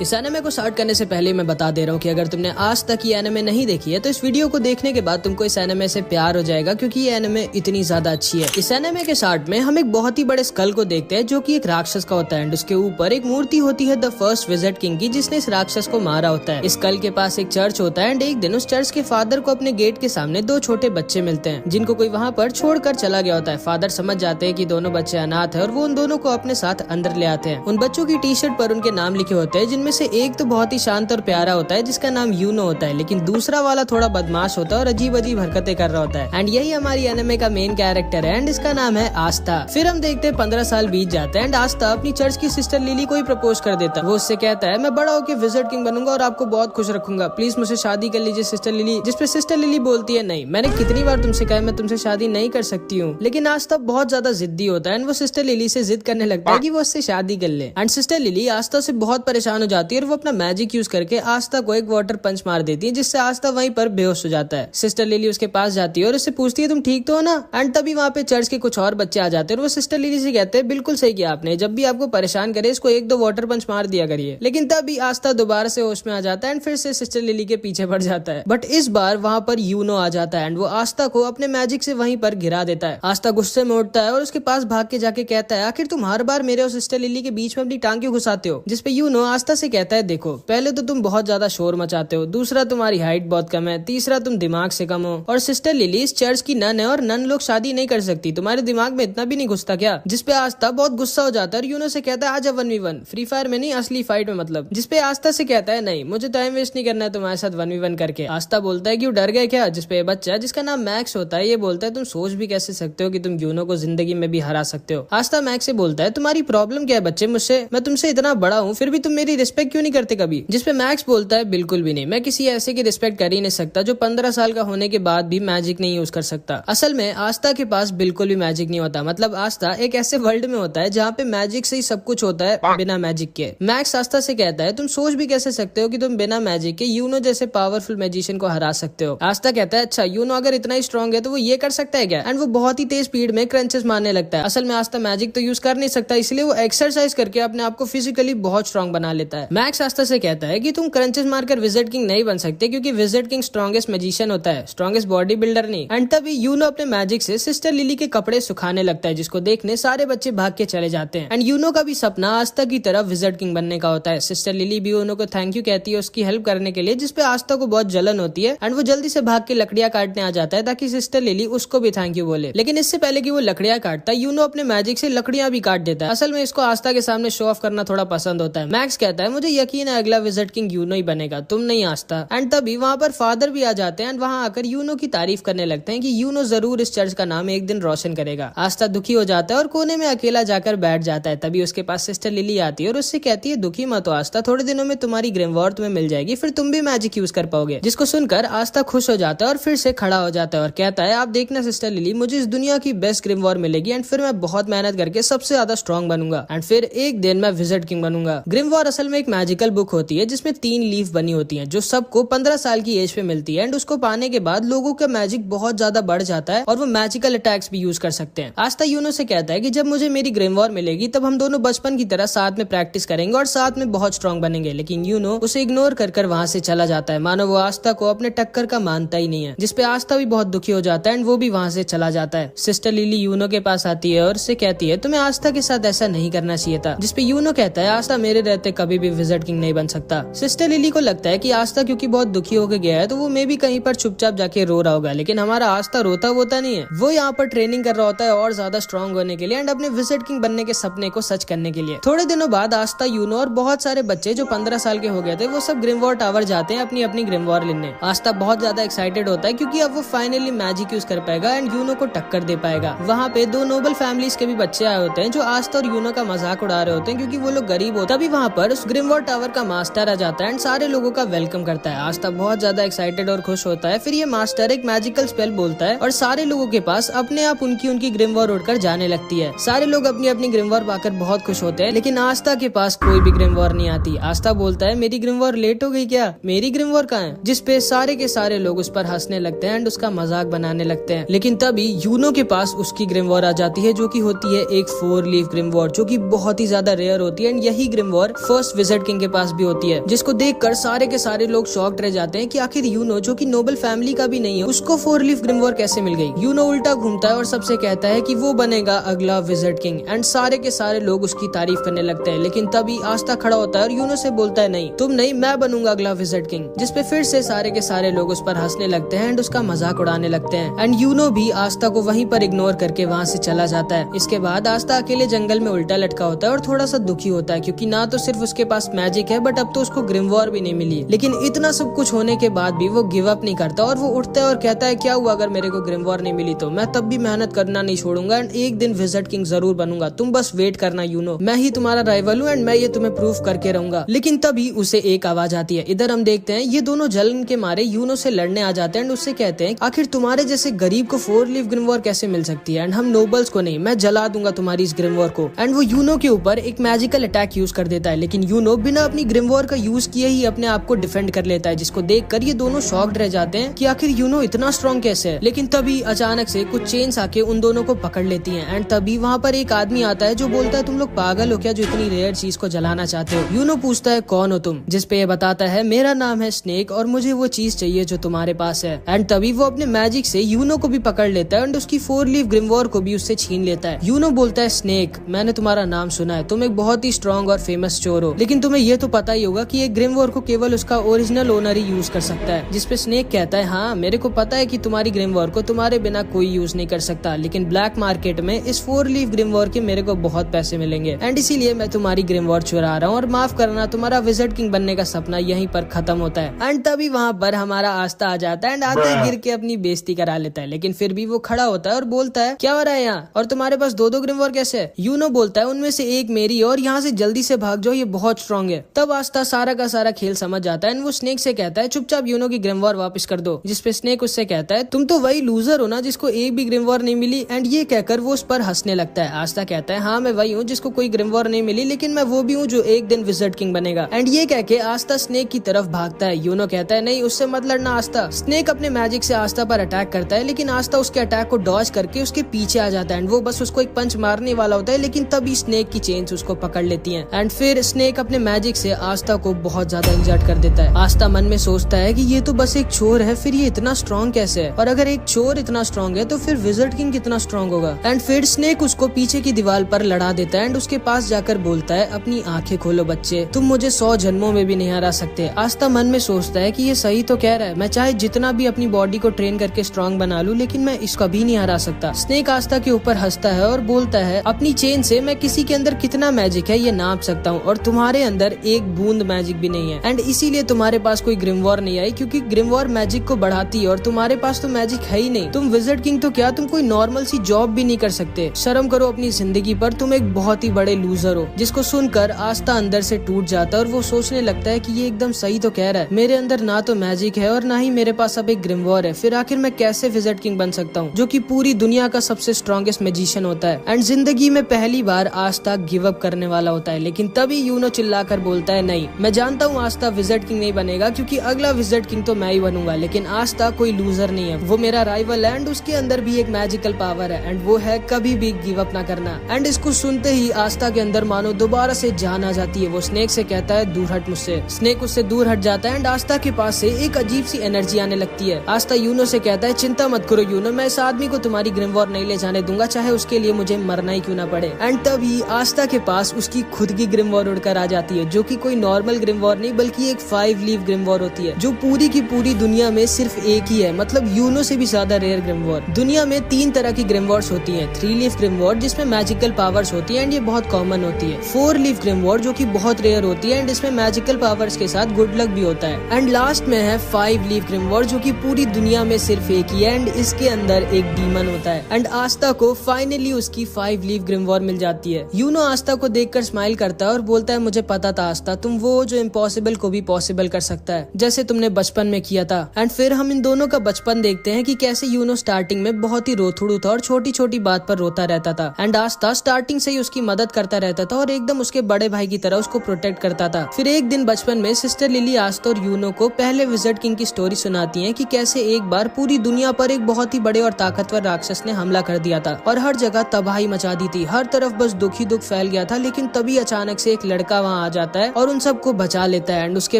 इस एनिमे को स्टार्ट करने से पहले मैं बता दे रहा हूँ कि अगर तुमने आज तक ये एनिमे नहीं देखी है तो इस वीडियो को देखने के बाद तुमको इस एनिमे से प्यार हो जाएगा, क्योंकि ये एनिमे इतनी ज्यादा अच्छी है। इस एनिमे के स्टार्ट में हम एक बहुत ही बड़े स्कल को देखते हैं जो कि एक राक्षस का होता है एंड उसके ऊपर एक मूर्ति होती है द फर्स्ट विजिट किंग की, जिसने इस राक्षस को मारा होता है। इस स्कल के पास एक चर्च होता है एंड एक दिन उस चर्च के फादर को अपने गेट के सामने दो छोटे बच्चे मिलते हैं जिनको कोई वहाँ पर छोड़कर चला गया होता है। फादर समझ जाते हैं कि दोनों बच्चे अनाथ है और वो उन दोनों को अपने साथ अंदर ले आते हैं। उन बच्चों की टी शर्ट पर उनके नाम लिखे होते हैं, जिनमें से एक तो बहुत ही शांत और प्यारा होता है जिसका नाम यूनो होता है, लेकिन दूसरा वाला थोड़ा बदमाश होता है और अजीब अजीब हरकतें कर रहा होता है। एंड यही हमारी एनिमे का मेन कैरेक्टर है एंड इसका नाम है आस्था। फिर हम देखते हैं 15 साल बीत जाते हैं एंड आस्था अपनी चर्च की सिस्टर लिली को ही प्रपोज कर देता है। वो उससे कहता है मैं बड़ा होकर विजिट किंग बनूंगा और आपको बहुत खुश रखूंगा, प्लीज मुझसे शादी कर लीजिए सिस्टर लिली। जिसपे सिस्टर लिली बोलती है नहीं, मैंने कितनी बार तुमसे कहा मैं तुमसे शादी नहीं कर सकती हूँ। लेकिन आस्था बहुत ज्यादा जिद्दी होता है एंड वो सिस्टर लिली से जिद करने लगता है कि वो उससे शादी कर ले। एंड सिस्टर लिली आस्था से बहुत परेशान हो जाती है और वो अपना मैजिक यूज करके आस्था को एक वाटर पंच मार देती है, जिससे आस्था वहीं पर बेहोश हो जाता है। सिस्टर लिली उसके पास जाती है और उससे पूछती है तुम ठीक तो हो ना। एंड तभी वहाँ पे चर्च के कुछ और बच्चे आ जाते हैं और वो सिस्टर लिली से कहते हैं बिल्कुल सही किया आपने, जब भी आपको परेशान करे इसको एक दो वाटर पंच मार दिया करिए। लेकिन तभी आस्था दोबारा से होश में आ जाता है एंड फिर से सिस्टर लिली के पीछे पड़ जाता है। बट इस बार वहाँ पर यूनो आ जाता है एंड वो आस्था को अपने मैजिक से वहीं पर गिरा देता है। आस्था गुस्से में उठता है और उसके पास भाग के जाके कहता है आखिर तुम हर बार मेरे और सिस्टर लिली के बीच में अपनी टांग क्यों घुसाते हो। जिसपे यूनो आस्था से कहता है देखो, पहले तो तुम बहुत ज्यादा शोर मचाते हो, दूसरा तुम्हारी हाइट बहुत कम है, तीसरा तुम दिमाग से कम हो, और सिस्टर लिली इस चर्च की नन है और नन लोग शादी नहीं कर सकती, तुम्हारे दिमाग में इतना भी नहीं घुसता क्या। जिसपे आस्था बहुत गुस्सा हो जाता है और यूनो से कहता है आजा 1v1 फ्री फायर में नहीं असली फाइट में मतलब। जिसपे आस्था से कहता है नहीं, मुझे टाइम वेस्ट नहीं करना है तुम्हारे साथ 1v1 करके। आस्था बोलता है कि वो डर गए क्या। जिसपे बच्चा जिसका नाम मैक्स होता है ये बोलता है तुम सोच भी कैसे सकते हो कि तुम यूनो को जिंदगी में भी हरा सकते हो। आस्था मैक्स से बोलता है तुम्हारी प्रॉब्लम क्या है बच्चे, मुझसे मैं तुमसे इतना बड़ा हूँ फिर भी तुम मेरी रिस्पेक्ट क्यों नहीं करते कभी। जिसपे मैक्स बोलता है बिल्कुल भी नहीं, मैं किसी ऐसे की रिस्पेक्ट कर ही नहीं सकता जो 15 साल का होने के बाद भी मैजिक नहीं यूज कर सकता। असल में आस्था के पास बिल्कुल भी मैजिक नहीं होता, मतलब आस्था एक ऐसे वर्ल्ड में होता है जहाँ पे मैजिक से ही सब कुछ होता है बिना मैजिक के। मैक्स आस्था से कहता है तुम सोच भी कैसे सकते हो कि तुम बिना मैजिक के यूनो जैसे पावरफुल मैजिशियन को हरा सकते हो। आस्था कहता है अच्छा यूनो अगर इतना ही स्ट्रॉन्ग है तो वो ये कर सकता है क्या। एंड वो बहुत ही तेज स्पीड में क्रंचेस मारने लगता है। असल में आस्था मैजिक तो यूज कर नहीं सकता, इसलिए वो एक्सरसाइज करके अपने आप को फिजिकली बहुत स्ट्रॉन्ग बना लेता है। मैक्स आस्था से कहता है कि तुम क्रंचेस मारकर विजिट किंग नहीं बन सकते, क्योंकि विजिट किंग स्ट्रॉन्गेस्ट मैजिशियन होता है, स्ट्रॉन्गेस्ट बॉडी बिल्डर नहीं। एंड तभी यूनो अपने मैजिक से सिस्टर लिली के कपड़े सुखाने लगता है, जिसको देखने सारे बच्चे भाग के चले जाते हैं। एंड यूनो का भी सपना आस्था की तरह विजिट किंग बनने का होता है। सिस्टर लिली भी यूनो को थैंक यू कहती है उसकी हेल्प करने के लिए, जिसपे आस्था को बहुत जलन होती है एंड वो जल्दी से भाग के लकड़ियां काटने आ जाता है ताकि सिस्टर लिली उसको भी थैंक यू बोले। लेकिन इससे पहले कि वो लकड़ियां काटता है यूनो अपने मैजिक से लकड़ियां भी काट देता है। असल में इसको आस्था के सामने शो ऑफ करना थोड़ा पसंद होता है। मैक्स कहता है मुझे यकीन है अगला विजिट किंग यूनो ही बनेगा, तुम नहीं आस्था। एंड तभी वहाँ पर फादर भी आ जाते हैं एंड वहाँ आकर यूनो की तारीफ करने लगते हैं कि यूनो जरूर इस चर्च का नाम एक दिन रोशन करेगा। आस्था दुखी हो जाता है और कोने में अकेला जाकर बैठ जाता है। तभी उसके पास सिस्टर लिली आती है और उससे कहती है दुखी मत हो आस्था, थोड़े दिनों में तुम्हारी ग्रिमवॉर तुम्हें मिल जाएगी, फिर तुम भी मैजिक यूज कर पाओगे। जिसको सुनकर आस्था खुश हो जाता है और फिर से खड़ा हो जाता है और कहता है आप देखना सिस्टर लिली, मुझे इस दुनिया की बेस्ट ग्रिमवॉर मिलेगी एंड फिर मैं बहुत मेहनत करके सबसे ज्यादा स्ट्रॉन्ग बनूंगा एंड फिर एक दिन मैं विजिट किंग बनूंगा। ग्रिमवॉर असल में एक मैजिकल बुक होती है जिसमें 3 लीफ बनी होती है जो सबको 15 साल की एज पे मिलती है एंड उसको पाने के बाद लोगों का मैजिक बहुत ज्यादा बढ़ जाता है और वो मैजिकल अटैक्स भी यूज कर सकते हैं। आस्था यूनो से कहता है कि जब मुझे मेरी ग्रिमवॉर मिलेगी तब हम दोनों बचपन की तरह साथ में प्रैक्टिस करेंगे और साथ में बहुत स्ट्रॉन्ग बनेंगे। लेकिन यूनो उसे इग्नोर कर वहाँ से चला जाता है, मानो वो आस्था को अपने टक्कर का मानता ही नहीं है। जिसपे आस्था भी बहुत दुखी हो जाता है एंड वो भी वहाँ से चला जाता है। सिस्टर लिली यूनो के पास आती है और उससे कहती है तुम्हें आस्था के साथ ऐसा नहीं करना चाहिए था। जिसपे यूनो कहता है आस्था मेरे रहते कभी भी विजिट किंग नहीं बन सकता। सिस्टर लिली को लगता है कि आस्था क्योंकि बहुत दुखी होकर गया है तो वो मे भी कहीं पर चुपचाप जाके रो रहा होगा, लेकिन हमारा आस्था रोता होता नहीं है, वो यहाँ पर ट्रेनिंग कर रहा होता है और ज्यादा स्ट्रॉन्ग होने के लिए एंड अपने विजिट किंग बनने के सपने को सच करने के लिए। थोड़े दिनों बाद आस्था यूनो और बहुत सारे बच्चे जो 15 साल के हो गए थे वो सब ग्रिमवॉर टावर जाते हैं अपनी अपनी ग्रिमवॉर लेने। आस्था बहुत ज्यादा एक्साइटेड होता है क्योंकि अब वो फाइनली मैजिक यूज कर पाएगा एंड यूनो को टक्कर दे पाएगा। वहाँ पे 2 नोबल फैमिलीज के भी बच्चे आए होते हैं जो आस्था और यूनो का मजाक उड़ा रहे होते हैं क्योंकि वो लोग गरीब होते हैं। तभी वहाँ पर उस ग्रिमवॉर टावर का मास्टर आ जाता है एंड सारे लोगों का वेलकम करता है। आस्था बहुत ज्यादा एक्साइटेड और खुश होता है। फिर ये मास्टर एक मैजिकल स्पेल बोलता है और सारे लोगों के पास अपने आप उनकी ग्रिमवॉर उड़कर जाने लगती है। सारे लोग अपनी अपनी ग्रिमवॉर पाकर बहुत खुश होते हैं, लेकिन आस्था के पास कोई भी ग्रिमवॉर नहीं आती। आस्था बोलता है मेरी ग्रिमवॉर लेट हो गई क्या, मेरी ग्रिमवॉर कहाँ है। जिसपे सारे के सारे लोग उस पर हंसने लगते हैं एंड उसका मजाक बनाने लगते हैं। लेकिन तभी यूनो के पास उसकी ग्रिमवॉर आ जाती है जो कि होती है एक 4 लीफ ग्रिमवॉर जो कि बहुत ही ज्यादा रेयर होती है एंड यही ग्रिमवॉर फर्स्ट विज़र्ड किंग के पास भी होती है, जिसको देखकर सारे के सारे लोग शॉक्ड रह जाते हैं कि आखिर यूनो जो कि नोबल फैमिली का भी नहीं है उसको 4 लीफ ग्रिमवॉर कैसे मिल गई। यूनो उल्टा घूमता है और सबसे कहता है कि वो बनेगा अगला विज़र्ड किंग एंड सारे के सारे लोग उसकी तारीफ करने लगते हैं। लेकिन तभी आस्था खड़ा होता है और यूनो से बोलता है नहीं तुम नहीं, मैं बनूंगा अगला विज़र्ड किंग, जिसपे फिर से सारे के सारे लोग उस पर हंसने लगते हैं एंड उसका मजाक उड़ाने लगते हैं। एंड यूनो भी आस्था को वहीं पर इग्नोर करके वहाँ से चला जाता है। इसके बाद आस्था अकेले जंगल में उल्टा लटका होता है और थोड़ा सा दुखी होता है क्योंकि ना तो सिर्फ उसके पास मैजिक है बट अब तो उसको ग्रिमवॉर भी नहीं मिली। लेकिन इतना सब कुछ होने के बाद भी वो गिव अप नहीं करता और वो उठता है और कहता है क्या हुआ अगर मेरे को ग्रिमवॉर नहीं मिली तो मैं तब भी मेहनत करना नहीं छोड़ूंगा एंड एक दिन विज़र्ड किंग जरूर बनूंगा, तुम बस वेट करना यूनो, मैं ही तुम्हारा राइवल हूँ एंड मैं ये तुम्हें प्रूफ करके रहूंगा। लेकिन तभी उसे एक आवाज आती है। इधर हम देखते हैं ये दोनों जलन के मारे यूनो से लड़ने आ जाते हैं एंड उससे कहते हैं आखिर तुम्हारे जैसे गरीब को 4 लीफ ग्रिमवॉर कैसे मिल सकती है एंड हम नोबल्स को नहीं, मैं जला दूंगा तुम्हारी इस ग्रिमवॉर को। एंड वो यूनो के ऊपर एक मैजिकल अटैक यूज कर देता है, लेकिन यूनो बिना अपनी ग्रिमवॉर का यूज किए ही अपने आप को डिफेंड कर लेता है, जिसको देखकर ये दोनों शॉक्ड रह जाते हैं कि आखिर यूनो इतना स्ट्रॉन्ग कैसे है। लेकिन तभी अचानक से कुछ चेन्स आके उन दोनों को पकड़ लेती हैं एंड तभी वहाँ पर एक आदमी आता है जो बोलता है तुम लोग पागल हो क्या जो इतनी रेयर चीज को जलाना चाहते हो। यूनो पूछता है कौन हो तुम, जिसपे ये बताता है मेरा नाम है स्नेक और मुझे वो चीज चाहिए जो तुम्हारे पास है। एंड तभी वो अपने मैजिक से यूनो को भी पकड़ लेता है एंड उसकी 4 लीफ ग्रिमवॉर को भी उससे छीन लेता है। यूनो बोलता है स्नेक मैंने तुम्हारा नाम सुना है, तुम एक बहुत ही स्ट्रॉन्ग और फेमस चोर हो, लेकिन तुम्हें ये तो पता ही होगा कि एक ग्रिमवॉर को केवल उसका ओरिजिनल ओनर ही यूज कर सकता है। जिसपे स्नेक कहता है हाँ मेरे को पता है कि तुम्हारी ग्रिमवॉर को तुम्हारे बिना कोई यूज नहीं कर सकता, लेकिन ब्लैक मार्केट में इस 4 लीफ ग्रिमवॉर के मेरे को बहुत पैसे मिलेंगे एंड इसीलिए मैं तुम्हारी ग्रिमवॉर चुरा रहा हूँ और माफ करना तुम्हारा विज़र्ड किंग बनने का सपना यहीं पर खत्म होता है। एंड तभी वहाँ पर हमारा आस्था आ जाता है एंड आते गिर के अपनी बेइज्जती करा लेता है, लेकिन फिर भी वो खड़ा होता है और बोलता है क्या हो रहा है यहाँ और तुम्हारे पास 2-2 ग्रिमवॉर कैसे है। यूनो बोलता है उनमें से एक मेरी और यहाँ से जल्दी से भाग जाओ, ये बहुत स्ट्रॉन्ग है। तब आस्था सारा का सारा खेल समझ जाता है एंड वो स्नेक से कहता है चुपचाप यूनो की ग्रिमवॉर वापस कर दो, जिसपे स्नेक उससे कहता है तुम तो वही लूजर हो ना जिसको एक भी ग्रिमवॉर नहीं मिली। एंड ये कहकर वो उस पर हंसने लगता है। आस्था कहता है हाँ मैं वही हूँ जिसको कोई ग्रिमवॉर नहीं मिली, लेकिन मैं वो भी हूँ जो एक दिन विज़र्ड किंग बनेगा। एंड ये कह के आस्था स्नेक की तरफ भागता है। यूनो कहता है नहीं उससे मत लड़ना आस्था। स्नेक अपने मैजिक से आस्था पर अटैक करता है, लेकिन आस्था उसके अटैक को डॉज करके उसके पीछे आ जाता है एंड वो बस उसको एक पंच मारने वाला होता है, लेकिन तभी स्नेक की चेन्स उसको पकड़ लेती हैं एंड फिर स्नेक अपने मैजिक से आस्था को बहुत ज्यादा इंजर्ड कर देता है। आस्था मन में सोचता है कि ये तो बस एक चोर है, फिर ये इतना स्ट्रॉन्ग कैसे है, और अगर एक चोर इतना स्ट्रॉन्ग है तो फिर विज़र्ड किंग कितना स्ट्रॉन्ग होगा। एंड फिर स्नेक उसको पीछे की दीवार पर लड़ा देता है एंड उसके पास जाकर बोलता है अपनी आंखें खोलो बच्चे, तुम मुझे 100 जन्मों में भी नहीं हरा सकते। आस्था मन में सोचता है कि ये सही तो कह रहा है, मैं चाहे जितना भी अपनी बॉडी को ट्रेन करके स्ट्रॉन्ग बना लूं, लेकिन मैं इसका भी नहीं हरा सकता। स्नेक आस्था के ऊपर हंसता है और बोलता है अपनी चेन से मैं किसी के अंदर कितना मैजिक है ये नाप सकता हूँ, और तुम्हारे अंदर एक बूंद मैजिक भी नहीं है एंड इसीलिए तुम्हारे पास कोई ग्रिमवॉर नहीं आई, क्योंकि ग्रिमवॉर मैजिक को बढ़ाती है और तुम्हारे पास तो मैजिक है ही नहीं। तुम विज़र्ड किंग तो क्या, तुम कोई नॉर्मल सी जॉब भी नहीं कर सकते। शर्म करो अपनी जिंदगी पर, तुम एक बहुत ही बड़े लूजर हो। जिसको सुनकर आस्था अंदर से टूट जाता है और वो सोचने लगता है कि ये एकदम सही तो कह रहा है, मेरे अंदर ना तो मैजिक है और ना ही मेरे पास अब एक ग्रिमवॉर है, फिर आखिर मैं कैसे विज़र्ड किंग बन सकता हूँ जो कि पूरी दुनिया का सबसे स्ट्रॉन्गेस्ट मैजिशियन होता है। एंड जिंदगी में पहली बार आस्था गिव अप करने वाला होता है, लेकिन तभी यूनो चिल्लाकर बोलता है नहीं, मैं जानता हूँ आस्था विज़र्ड किंग नहीं बनेगा क्योंकि अगला विज़र्ड किंग तो मैं ही बनूंगा, लेकिन आस्था कोई लूजर नहीं है, वो मेरा राइवल है एंड उसके अंदर भी एक मैजिकल पावर है एंड वो है कभी भी गिव अप ना करना। एंड इसको सुनते ही आस्था के अंदर मानो दोबारा से जान आ जाती है। वो स्नेक से कहता है दूर हट मुझसे। स्नेक उससे दूर हट जाता है एंड आस्था के पास से एक अजीब सी एनर्जी आने लगती है। आस्था यूनो से कहता है चिंता मत करो यूनो, मैं इस आदमी को तुम्हारी ग्रिमवॉर नहीं ले जाने दूंगा, चाहे उसके लिए मुझे मरना ही क्यों ना पड़े। एंड तभी आस्था के पास उसकी खुद की ग्रिमवॉर उड़कर आ जाती है, जो कि कोई नॉर्मल ग्रिमवॉर नहीं बल्कि एक 5 लीफ ग्रिमवॉर होती है, जो पूरी की पूरी दुनिया में सिर्फ एक ही है, मतलब यूनो से भी ज्यादा रेयर ग्रिमवॉर। दुनिया में 3 तरह की ग्रिमवॉर्स होती हैं। 3 लीफ ग्रिमवॉर जिसमें मैजिकल पावर्स होती है एंड ये बहुत कॉमन होती है। 4 लीफ ग्रिमवॉर जो कि बहुत रेयर होती है एंड इसमें मैजिकल पावर्स के साथ गुड लक भी होता है। एंड लास्ट में है 5 लीफ ग्रिमवॉर जो कि पूरी दुनिया में सिर्फ एक ही है एंड इसके अंदर एक डीमन होता है। एंड आस्था को फाइनली उसकी 5 लीफ ग्रिमवॉर मिल जाती है। यूनो आस्था को देखकर स्माइल करता है और बोलता है मुझे पता था आस्था, तुम वो जो इम्पॉसिबल को भी पॉसिबल कर सकता है, जैसे तुमने बचपन में किया था। एंड फिर हम इन दोनों का बचपन देखते हैं कि कैसे यूनो स्टार्टिंग में बहुत ही रोथड़ू था और छोटी छोटी बात पर रोता रहता था एंड आस्था स्टार्टिंग से ही उसकी मदद करता रहता था और एकदम उसके बड़े भाई की तरह उसको प्रोटेक्ट करता था। फिर एक दिन बचपन में सिस्टर लिली आस्था और यूनो को पहले विज़र्ड किंग की स्टोरी सुनाती है कि कैसे एक बार पूरी दुनिया पर एक बहुत ही बड़े और ताकतवर राक्षस ने हमला कर दिया था और हर जगह तबाही मचा दी थी, हर तरफ बस दुख ही दुख फैल गया था। लेकिन तभी अचानक से एक लड़का वहाँ वहाँ आ जाता है और उन सबको बचा लेता है। एंड उसके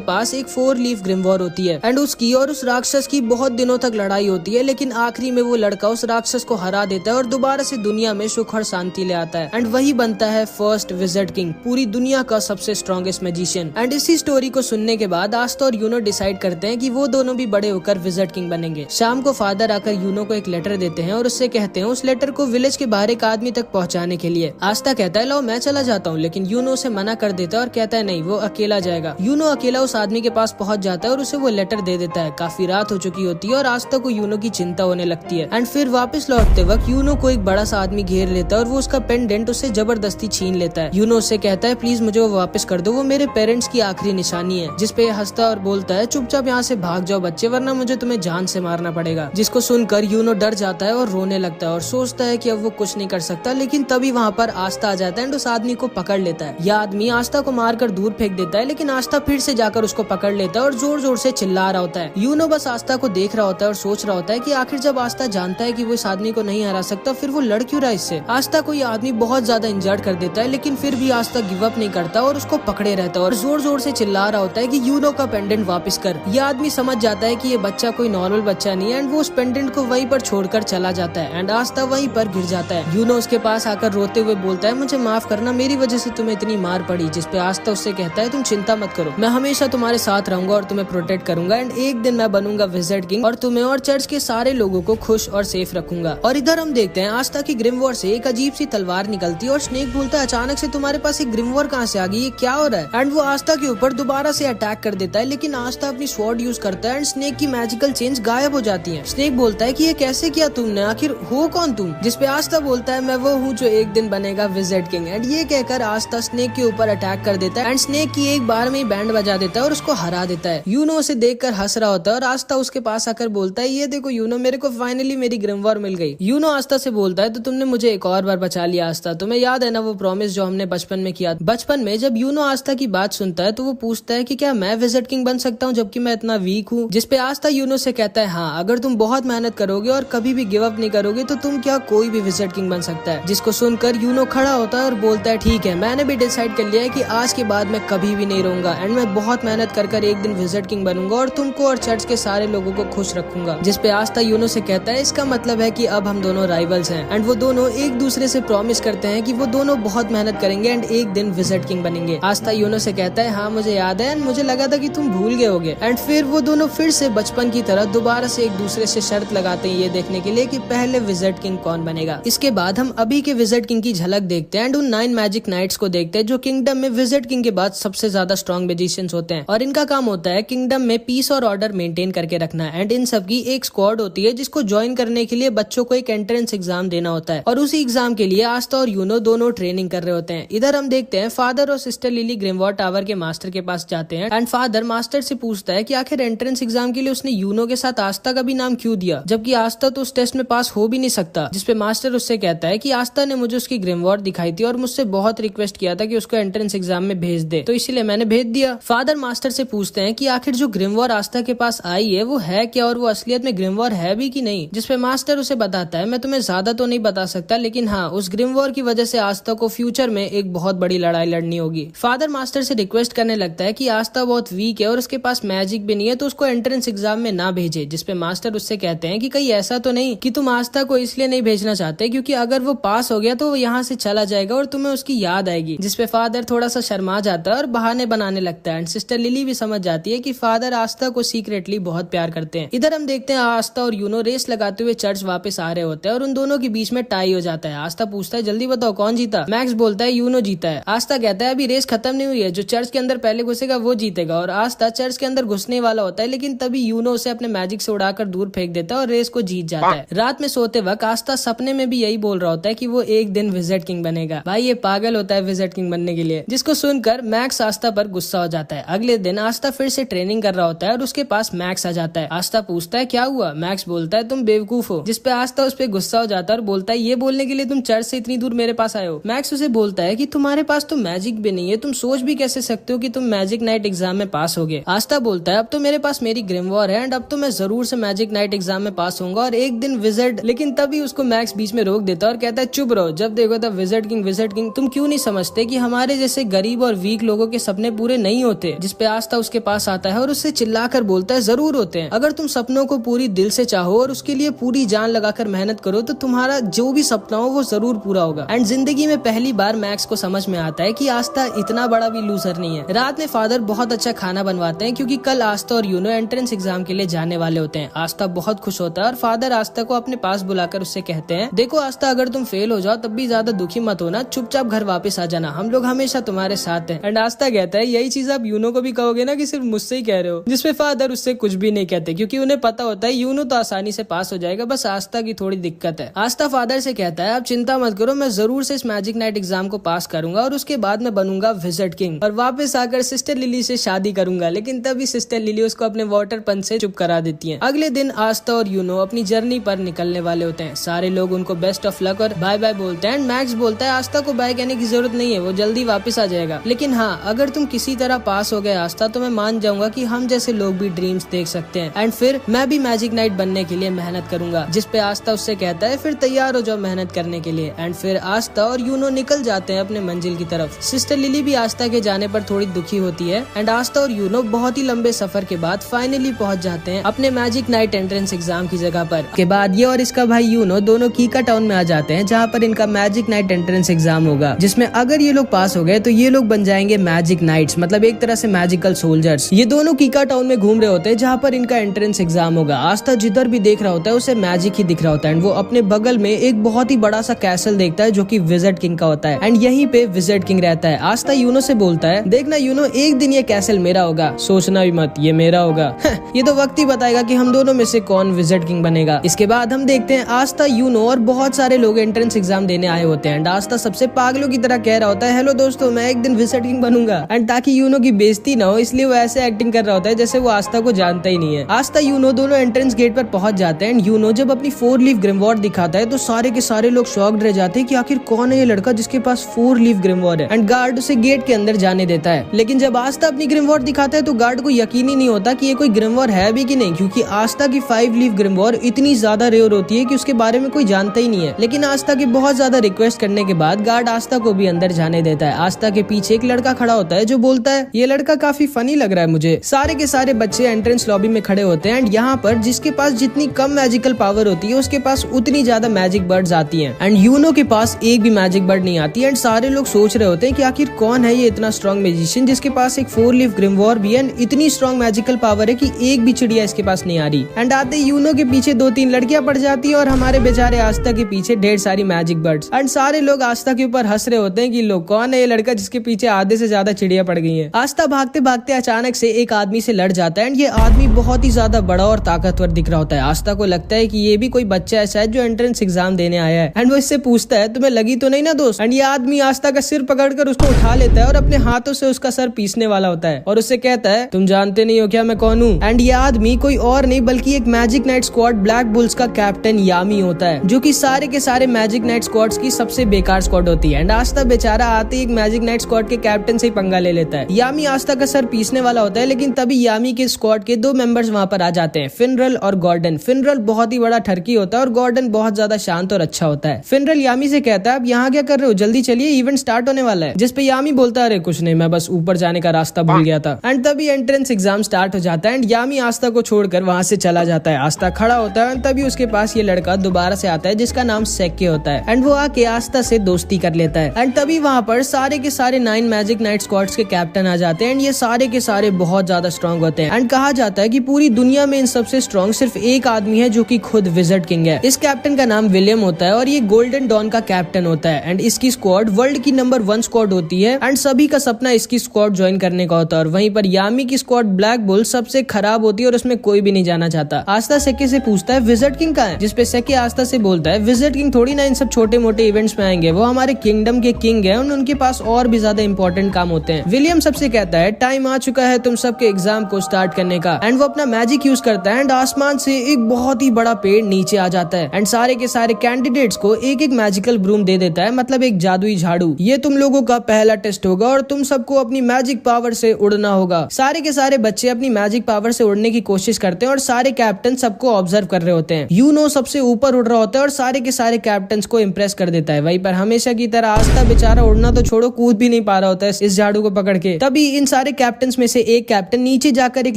पास एक 4 लीफ ग्रिमवॉर होती है एंड उसकी और उस राक्षस की बहुत दिनों तक लड़ाई होती है, लेकिन आखिरी में वो लड़का उस राक्षस को हरा देता है और दोबारा से दुनिया में सुख और शांति ले आता है। एंड वही बनता है फर्स्ट विज़र्ड किंग, पूरी दुनिया का सबसे स्ट्रॉन्गेस्ट मैजिशियन। एंड इसी स्टोरी को सुनने के बाद आस्था और यूनो डिसाइड करते हैं कि वो दोनों भी बड़े होकर विज़र्ड किंग बनेंगे। शाम को फादर आकर यूनो को एक लेटर देते हैं और उससे कहते हैं उस लेटर को विलेज के बाहर एक आदमी तक पहुँचाने के लिए। आस्था कहता है लो मैं चला जाता हूँ, लेकिन यूनो उसे मना कर देता है और कहता है नहीं, वो अकेला जाएगा। यूनो अकेला उस आदमी के पास पहुँच जाता है और उसे वो लेटर दे देता है। काफी रात हो चुकी होती है और आस्था को यूनो की चिंता होने लगती है। एंड फिर वापस लौटते वक्त यूनो को एक बड़ा सा आदमी घेर लेता है और वो उसका पेंडेंट उससे जबरदस्ती छीन लेता है। यूनो उससे कहता है प्लीज मुझे वो वापस कर दो, वो मेरे पेरेंट्स की आखिरी निशानी है। जिसपे हंसता और बोलता है चुपचाप यहाँ से भाग जाओ बच्चे, वरना मुझे तुम्हें जान से मारना पड़ेगा। जिसको सुनकर यूनो डर जाता है और रोने लगता है और सोचता है कि अब वो कुछ नहीं कर सकता, लेकिन तभी वहाँ पर आस्था आ जाता है एंड उस आदमी को पकड़ लेता है। यह आदमी आस्था को मारकर दूर फेंक देता है, लेकिन आस्था फिर से जाकर उसको पकड़ लेता है और जोर जोर से चिल्ला रहा होता है। यूनो बस आस्था को देख रहा होता है और सोच रहा होता है कि आखिर जब आस्था जानता है कि वो इस आदमी को नहीं हरा सकता, फिर वो लड़ क्यों रहा इससे। आस्था को ये आदमी बहुत ज्यादा इंजर्ड कर देता है, लेकिन फिर भी आस्था गिव अप नहीं करता और उसको पकड़े रहता है और जोर जोर से चिल्ला रहा होता है कि यूनो का पेंडेंट वापस कर। यह आदमी समझ जाता है कि ये बच्चा कोई नॉर्मल बच्चा नहीं है एंड वो उस पेंडेंट को वहीं पर छोड़कर चला जाता है एंड आस्था वहीं पर गिर जाता है। यूनो उसके पास आकर रोते हुए बोलता है मुझे माफ करना, मेरी वजह से तुम्हें इतनी मार पड़ी। जिसपे आस्था उससे कहता है तुम चिंता मत करो, मैं हमेशा तुम्हारे साथ रहूंगा और तुम्हें प्रोटेक्ट करूंगा एंड एक दिन मैं बनूंगा विज़र्ड किंग और तुम्हें और चर्च के सारे लोगों को खुश और सेफ रखूंगा। और इधर हम देखते हैं आस्था की ग्रिमवॉर से एक अजीब सी तलवार निकलती है और स्नेक बोलता है अचानक से तुम्हारे पास एक ग्रिमवॉर कहाँ से आ गई, ये क्या हो रहा है। एंड वो आस्था के ऊपर दोबारा से अटैक कर देता है, लेकिन आस्था अपनी स्वॉर्ड यूज करता है एंड स्नेक की मैजिकल चेंज गायब हो जाती है। स्नेक बोलता है कि ये कैसे किया तुमने, आखिर हो कौन तुम। जिसपे आस्था बोलता है मैं वो हूँ जो एक दिन बनेगा विज़र्ड किंग। एंड ये कहकर आस्था स्नेक के ऊपर अटैक कर देता है एंड स्नेक की एक बार में ही बैंड बजा देता है और उसको हरा देता है। यूनो उसे देखकर हंस रहा होता है और आस्था उसके पास आकर बोलता है ये देखो यूनो, मेरे को फाइनली मेरी ग्रिमवॉर मिल गई। यूनो आस्था से बोलता है तो तुमने मुझे एक और बार बचा लिया आस्था, तुम्हें याद है ना वो प्रॉमिस जो हमने बचपन में किया। बचपन में जब यूनो आस्था की बात सुनता है तो वो पूछता है कि क्या मैं विज़र्ड किंग बन सकता हूँ जबकि मैं इतना वीक हूँ। जिसपे आस्था यूनो से कहता है हाँ, अगर तुम बहुत मेहनत करोगे और कभी भी गिव अप नहीं करोगे तो तुम क्या कोई भी विज़र्ड किंग बन सकता है। जिसको सुनकर यूनो खड़ा होता है और बोलता है ठीक है, मैंने भी डिसाइड कर लिया है कि आज के बाद मैं कभी भी नहीं रहूंगा एंड मैं बहुत मेहनत कर एक दिन विज़र्ड किंग बनूंगा और तुमको और चर्च के सारे लोगों को खुश रखूंगा। जिसपे आस्था यूनो से कहता है इसका मतलब है कि अब हम दोनों राइवल्स हैं। एंड वो दोनों एक दूसरे से प्रॉमिस करते हैं कि वो दोनों बहुत मेहनत करेंगे एंड एक दिन विज़र्ड किंग बनेंगे। आस्था यूनो से कहता है हाँ मुझे याद है एंड मुझे लगा था कि तुम भूल गए होगे। एंड फिर वो दोनों फिर से बचपन की तरह दोबारा से एक दूसरे से शर्त लगाते हैं ये देखने के लिए कि पहले विज़र्ड किंग कौन बनेगा। इसके बाद हम अभी के विज़र्ड किंग की झलक देखते हैं एंड उन 9 मैजिक नाइट्स को देखते हैं जो किंगडम में विज़र्ड किंग के बाद सबसे ज्यादा स्ट्रॉन्ग मैजिशियंस होते हैं और इनका काम होता है किंगडम में पीस और ऑर्डर मेंटेन करके रखना। एंड इन सब की एक स्क्वाड होती है जिसको ज्वाइन करने के लिए बच्चों को एक एंट्रेंस एग्जाम देना होता है और उसी एग्जाम के लिए आस्था और यूनो दोनों ट्रेनिंग कर रहे होते हैं। इधर हम देखते हैं फादर और सिस्टर लिली ग्रिमवॉर टावर के मास्टर के पास जाते हैं एंड फादर मास्टर से पूछता है कि आखिर एंट्रेंस एग्जाम के लिए उसने यूनो के साथ आस्था का भी नाम क्यों दिया, जबकि आस्था तो उस टेस्ट में पास हो भी नहीं सकता। जिसपे मास्टर उससे कहता है कि आस्था ने मुझे उसकी ग्रिमवॉर दिखाई थी और मुझसे बहुत रिक्वेस्ट किया था कि उसको एंट्रेंस एग्जाम में भेज दे, तो इसलिए मैंने भेज दिया। फादर मास्टर से पूछते हैं कि आखिर जो ग्रिमवॉर आस्था के पास आई है वो है क्या और वो असलियत में ग्रिमवॉर है भी कि नहीं। जिसपे मास्टर उसे बताता है मैं तुम्हें ज्यादा तो नहीं बता सकता, लेकिन हाँ उस ग्रिमवॉर की वजह से आस्था को फ्यूचर में एक बहुत बड़ी लड़ाई लड़नी होगी। फादर मास्टर से रिक्वेस्ट करने लगता है कि आस्था बहुत वीक है और उसके पास मैजिक भी नहीं है तो उसको एंट्रेंस एग्जाम में ना भेजे। जिसपे मास्टर उससे कहते हैं कि कहीं ऐसा तो नहीं कि तुम आस्था को इसलिए नहीं भेजना चाहते क्योंकि अगर वो पास हो गया तो वो यहाँ से चला जाएगा और तुम्हें उसकी याद आएगी। जिसपे फादर थोड़ा सा शर्मा जाता है और बहाने बनाने लगता है एंड सिस्टर लिली भी समझ जाती है कि फादर आस्था को सीक्रेटली बहुत प्यार करते हैं। इधर हम देखते हैं आस्था और यूनो रेस लगाते हुए चर्च वापस आ रहे होते हैं और उन दोनों के बीच में टाई हो जाता है। आस्था पूछता है जल्दी बताओ कौन जीता। मैक्स बोलता है यूनो जीता है। आस्था कहता है अभी रेस खत्म नहीं हुई है, जो चर्च के अंदर पहले घुसेगा वो जीतेगा। और आस्था चर्च के अंदर घुसने वाला होता है, लेकिन तभी यूनो उसे अपने मैजिक से उड़ाकर दूर फेंक देता है और रेस को जीत जाता है। रात में सोते वक्त आस्था सपने में भी यही बोल रहा होता है कि वो एक दिन विज़र्ड किंग बनेगा। भाई ये पागल होता है विज़र्ड किंग बनने के लिए। जिसको सुनकर मैक्स आस्था पर गुस्सा हो जाता है। अगले दिन आस्था फिर से ट्रेनिंग कर रहा होता है और उसके पास मैक्स आ जाता है। आस्था पूछता है क्या हुआ। मैक्स बोलता है तुम बेवकूफ हो। जिसपे आस्था उस पर गुस्सा हो जाता है और बोलता है ये बोलने के लिए तुम चर्च से इतनी दूर मेरे पास आए हो। मैक्स उसे बोलता है कि तुम्हारे पास तो मैजिक भी नहीं है, तुम सोच भी कैसे सकते हो कि तुम मैजिक नाइट एग्जाम में पास होगे। आस्था बोलता है अब तो मेरे पास मेरी ग्रिमवॉर है एंड अब तो मैं जरूर से मैजिक नाइट एग्जाम में पास होऊंगा और एक दिन विज़र्ड। लेकिन तभी उसको मैक्स बीच में रोक देता है और कहता है चुप रहो, जब देखो तब विज़र्ड किंग तुम क्यों नहीं समझते कि हमारे जैसे गरीब गरीब और वीक लोगों के सपने पूरे नहीं होते, जिसपे आस्था उसके पास आता है और उससे चिल्लाकर बोलता है जरूर होते हैं। अगर तुम सपनों को पूरी दिल से चाहो और उसके लिए पूरी जान लगाकर मेहनत करो तो तुम्हारा जो भी सपना हो वो जरूर पूरा होगा। एंड जिंदगी में पहली बार मैक्स को समझ में आता है कि आस्था इतना बड़ा भी लूजर नहीं है। रात में फादर बहुत अच्छा खाना बनवाते हैं क्योंकि कल आस्था और यूनो एंट्रेंस एग्जाम के लिए जाने वाले होते हैं। आस्था बहुत खुश होता है और फादर आस्था को अपने पास बुलाकर उससे कहते हैं, देखो आस्था, अगर तुम फेल हो जाओ तब भी ज्यादा दुखी मत होना, चुपचाप घर वापस आ जाना, हम लोग हमेशा तुम्हारे साथ हैं। एंड आस्था कहता है, यही चीज आप यूनो को भी कहोगे ना कि सिर्फ मुझसे ही कह रहे हो? जिसपे फादर उससे कुछ भी नहीं कहते क्योंकि उन्हें पता होता है यूनो तो आसानी से पास हो जाएगा, बस आस्था की थोड़ी दिक्कत है। आस्था फादर से कहता है, आप चिंता मत करो, मैं जरूर से इस मैजिक नाइट एग्जाम को पास करूंगा और उसके बाद मैं बनूंगा विज़र्ड किंग और वापस आकर सिस्टर लिली से शादी करूंगा। लेकिन तभी सिस्टर लिली उसको अपने वाटर पंच से चुप करा देती है। अगले दिन आस्था और यूनो अपनी जर्नी पर निकलने वाले होते हैं। सारे लोग उनको बेस्ट ऑफ लक और बाय बाय बोलते हैं। मैक्स बोलता है आस्था को बाय कहने की जरूरत नहीं है, वो जल्दी वापस आ जाएगा, लेकिन हाँ, अगर तुम किसी तरह पास हो गए आस्था तो मैं मान जाऊंगा कि हम जैसे लोग भी ड्रीम्स देख सकते हैं एंड फिर मैं भी मैजिक नाइट बनने के लिए मेहनत करूंगा। जिसपे आस्था उससे कहता है, फिर तैयार हो जाओ मेहनत करने के लिए। एंड फिर आस्था और यूनो निकल जाते हैं अपने मंजिल की तरफ। सिस्टर लिली भी आस्था के जाने पर थोड़ी दुखी होती है एंड आस्था और यूनो बहुत ही लंबे सफर के बाद फाइनली पहुंच जाते हैं अपने मैजिक नाइट एंट्रेंस एग्जाम की जगह पर। के बाद ये और इसका भाई यूनो दोनों कीका टाउन में आ जाते हैं जहाँ पर इनका मैजिक नाइट एंट्रेंस एग्जाम होगा, जिसमें अगर ये लोग पास हो गए तो ये लोग बन जाएंगे मैजिक नाइट्स, मतलब एक तरह से मैजिकल सोल्जर्स। ये दोनों कीका टाउन में घूम रहे होते हैं जहाँ पर इनका एंट्रेंस एग्जाम होगा। आस्था जिधर भी देख रहा होता है उसे मैजिक ही दिख रहा होता है एंड वो अपने बगल में एक बहुत ही बड़ा सा कैसल देखता है जो कि विज़र्ड किंग का होता है एंड यहीं पे विज़र्ड किंग रहता है। आस्था यूनो से बोलता है, देखना यूनो, एक दिन ये कैसल मेरा होगा, सोचना भी मत ये मेरा होगा। ये तो वक्त ही बताएगा कि हम दोनों में से कौन विज़र्ड किंग बनेगा। इसके बाद हम देखते हैं आस्था, यूनो और बहुत सारे लोग एंट्रेंस एग्जाम देने आए होते हैं एंड आस्था सबसे पागलों की तरह कह रहा होता है, हेलो दोस्तों, मैं एक दिन विज़र्ड किंग बनूंगा। एंड ताकि यूनो की बेइज्जती ना हो इसलिए वो ऐसे एक्टिंग कर रहा होता है जैसे वो आस्था को जानता ही नहीं है। आस्था यूनो दोनों एंट्रेंस गेट पर पहुंच जाते हैं एंड यूनो जब अपनी 4 लीफ ग्रिमवॉर्ड दिखाता है तो सारे के सारे लोग शॉक्ड रह जाते हैं कि आखिर कौन है ये लड़का जिसके पास 4 लीफ ग्रिमवॉर्ड है। एंड गार्ड उसे गेट के अंदर जाने देता है। लेकिन जब आस्था अपनी ग्रिमवॉर्ड दिखाता है तो गार्ड को यकीन ही नहीं होता कि ये कोई ग्रिमवॉर्ड है भी कि नहीं, क्योंकि आस्था की 5 लीफ ग्रिमवॉर्ड इतनी ज्यादा रेयर होती है कि उसके बारे में कोई जानता ही नहीं है। लेकिन आस्था की बहुत ज्यादा रिक्वेस्ट करने के बाद गार्ड आस्था को भी अंदर जाने देता है। आस्था के पीछे एक लड़का खड़ा होता है जो बोलता है, ये लड़का काफी फनी लग रहा है मुझे। सारे के सारे बच्चे एंट्रेंस लॉबी में खड़े होते हैं एंड यहाँ पर जिसके पास जितनी कम मैजिकल पावर होती है उसके पास उतनी ज्यादा मैजिक बर्ड्स आती हैं एंड यूनो के पास एक भी मैजिक बर्ड नहीं आती। एंड सारे लोग सोच रहे होते हैं कि आखिर कौन है ये इतना स्ट्रॉन्ग मैजिशियन जिसके पास एक 4 लीफ ग्रिमवॉर्ड भी है, इतनी स्ट्रॉन्ग मैजिकल पावर है कि एक भी चिड़िया इसके पास नहीं आ रही। एंड आते यूनो के पीछे 2-3 लड़कियां पड़ जाती है और हमारे बेचारे आस्था के पीछे ढेर सारी मैजिक बर्ड्स। एंड सारे लोग आस्था के ऊपर हंस रहे होते हैं कि लोग, कौन है ये लड़का जिसके पीछे आधे से ज्यादा चिड़िया पड़ गई है। आस्था भागते भागते अचानक से एक आदमी से लड़ जाता है एंड ये आदमी बहुत ही ज्यादा बड़ा और ताकतवर दिख रहा होता है। आस्था को लगता है कि ये भी कोई बच्चा ऐसा है जो एंट्रेंस एग्जाम देने आया है एंड वो इससे पूछता है, तुम्हें लगी तो नहीं ना दोस्त? एंड ये आदमी आस्था का सिर पकड़कर उसको उठा लेता है और अपने हाथों से उसका सर पीसने वाला होता है और उससे कहता है, तुम जानते नहीं हो क्या मैं कौन हूँ? एंड ये आदमी कोई और नहीं बल्कि एक magic night squad black bulls का कैप्टन यामी होता है, जो कि सारे के सारे मैजिक नाइट स्क्वाड्स की सबसे बेकार स्क्वाड होती है। एंड आस्था बेचारा आते ही एक मैजिक नाइट स्क्वाड के कैप्टन से ही पंगा ले लेता है। यामी आस्था का सर पीसने वाला होता है, लेकिन तभी यामी के स्क्वाड के 2 मेंबर्स वहाँ पर आ जाते हैं, फिनरल और गॉर्डन। फिनरल बहुत ही बड़ा ठरकी होता है और गॉर्डन बहुत ज्यादा शांत और अच्छा होता है। फिनरल यामी से कहता है, आप यहाँ क्या कर रहे हो, जल्दी चलिए, इवेंट स्टार्ट होने वाला है। जिसपे यामी बोलता है, अरे कुछ नहीं, मैं बस ऊपर जाने का रास्ता भूल गया था। एंड तभी एंट्रेंस एग्जाम स्टार्ट हो जाता है एंड यामी आस्था को छोड़कर वहाँ से चला जाता है। आस्था खड़ा होता है एंड तभी उसके पास ये लड़का दोबारा से आता है जिसका नाम सेक्के होता है एंड वो आके आस्था से दोस्ती कर लेता है। एंड तभी वहाँ पर सारे के सारे 9 मैजिक नाइट स्क्वाड्स के कैप्टन आ जाते हैं एंड ये सारे के सारे बहुत ज्यादा स्ट्रॉन्ग होते हैं। एंड कहा जाता है कि पूरी दुनिया में इन सबसे स्ट्रॉन्ग सिर्फ एक आदमी है जो कि खुद विज़र्ड किंग है। इस कैप्टन का नाम विलियम होता है और ये गोल्डन डॉन का कैप्टन होता है एंड इसकी स्क्वाड वर्ल्ड की नंबर 1 स्क्वाड होती है एंड सभी का सपना इसकी स्क्वाड ज्वाइन करने का होता है। और वहीं पर यामी की स्क्वाड ब्लैक बुल सबसे खराब होती है और उसमें कोई भी नहीं जाना चाहता। आस्था सेक्के से पूछता है, विज़र्ड किंग कहाँ है? जिसपे सेक्के आस्था से बोलता है, विज़र्ड किंग थोड़ी ना इन सब छोटे मोटे इवेंट्स में आएंगे, वो हमारे किंगडम के किंग है, उनके पास और भी ज्यादा इंपॉर्टेंट काम होते हैं। विलियम सबसे कहता है, टाइम आ चुका है तुम सबके एग्जाम को स्टार्ट करने का। एंड वो अपना मैजिक यूज करता है एंड आसमान से एक बहुत ही बड़ा पेड़ नीचे आ जाता है एंड सारे के सारे कैंडिडेट्स को एक एक मैजिकल ब्रूम दे देता है, मतलब एक जादुई झाड़ू। ये तुम लोगों का पहला टेस्ट होगा और तुम सबको अपनी मैजिक पावर से उड़ना होगा। सारे के सारे बच्चे अपनी मैजिक पावर से उड़ने की कोशिश करते हैं और सारे कैप्टन सबको ऑब्जर्व कर रहे होते हैं। यूनो सबसे ऊपर उड़ रहा होता है और सारे के सारे कैप्टन को इम्प्रेस कर देता है। वहीं पर हमेशा की तरह आस्था बेचारा उड़ना तो छोड़ो, कूद भी भी नहीं पा रहा होता है इस झाड़ू को पकड़ के। तभी इन सारे कैप्टन में से एक कैप्टन नीचे जाकर एक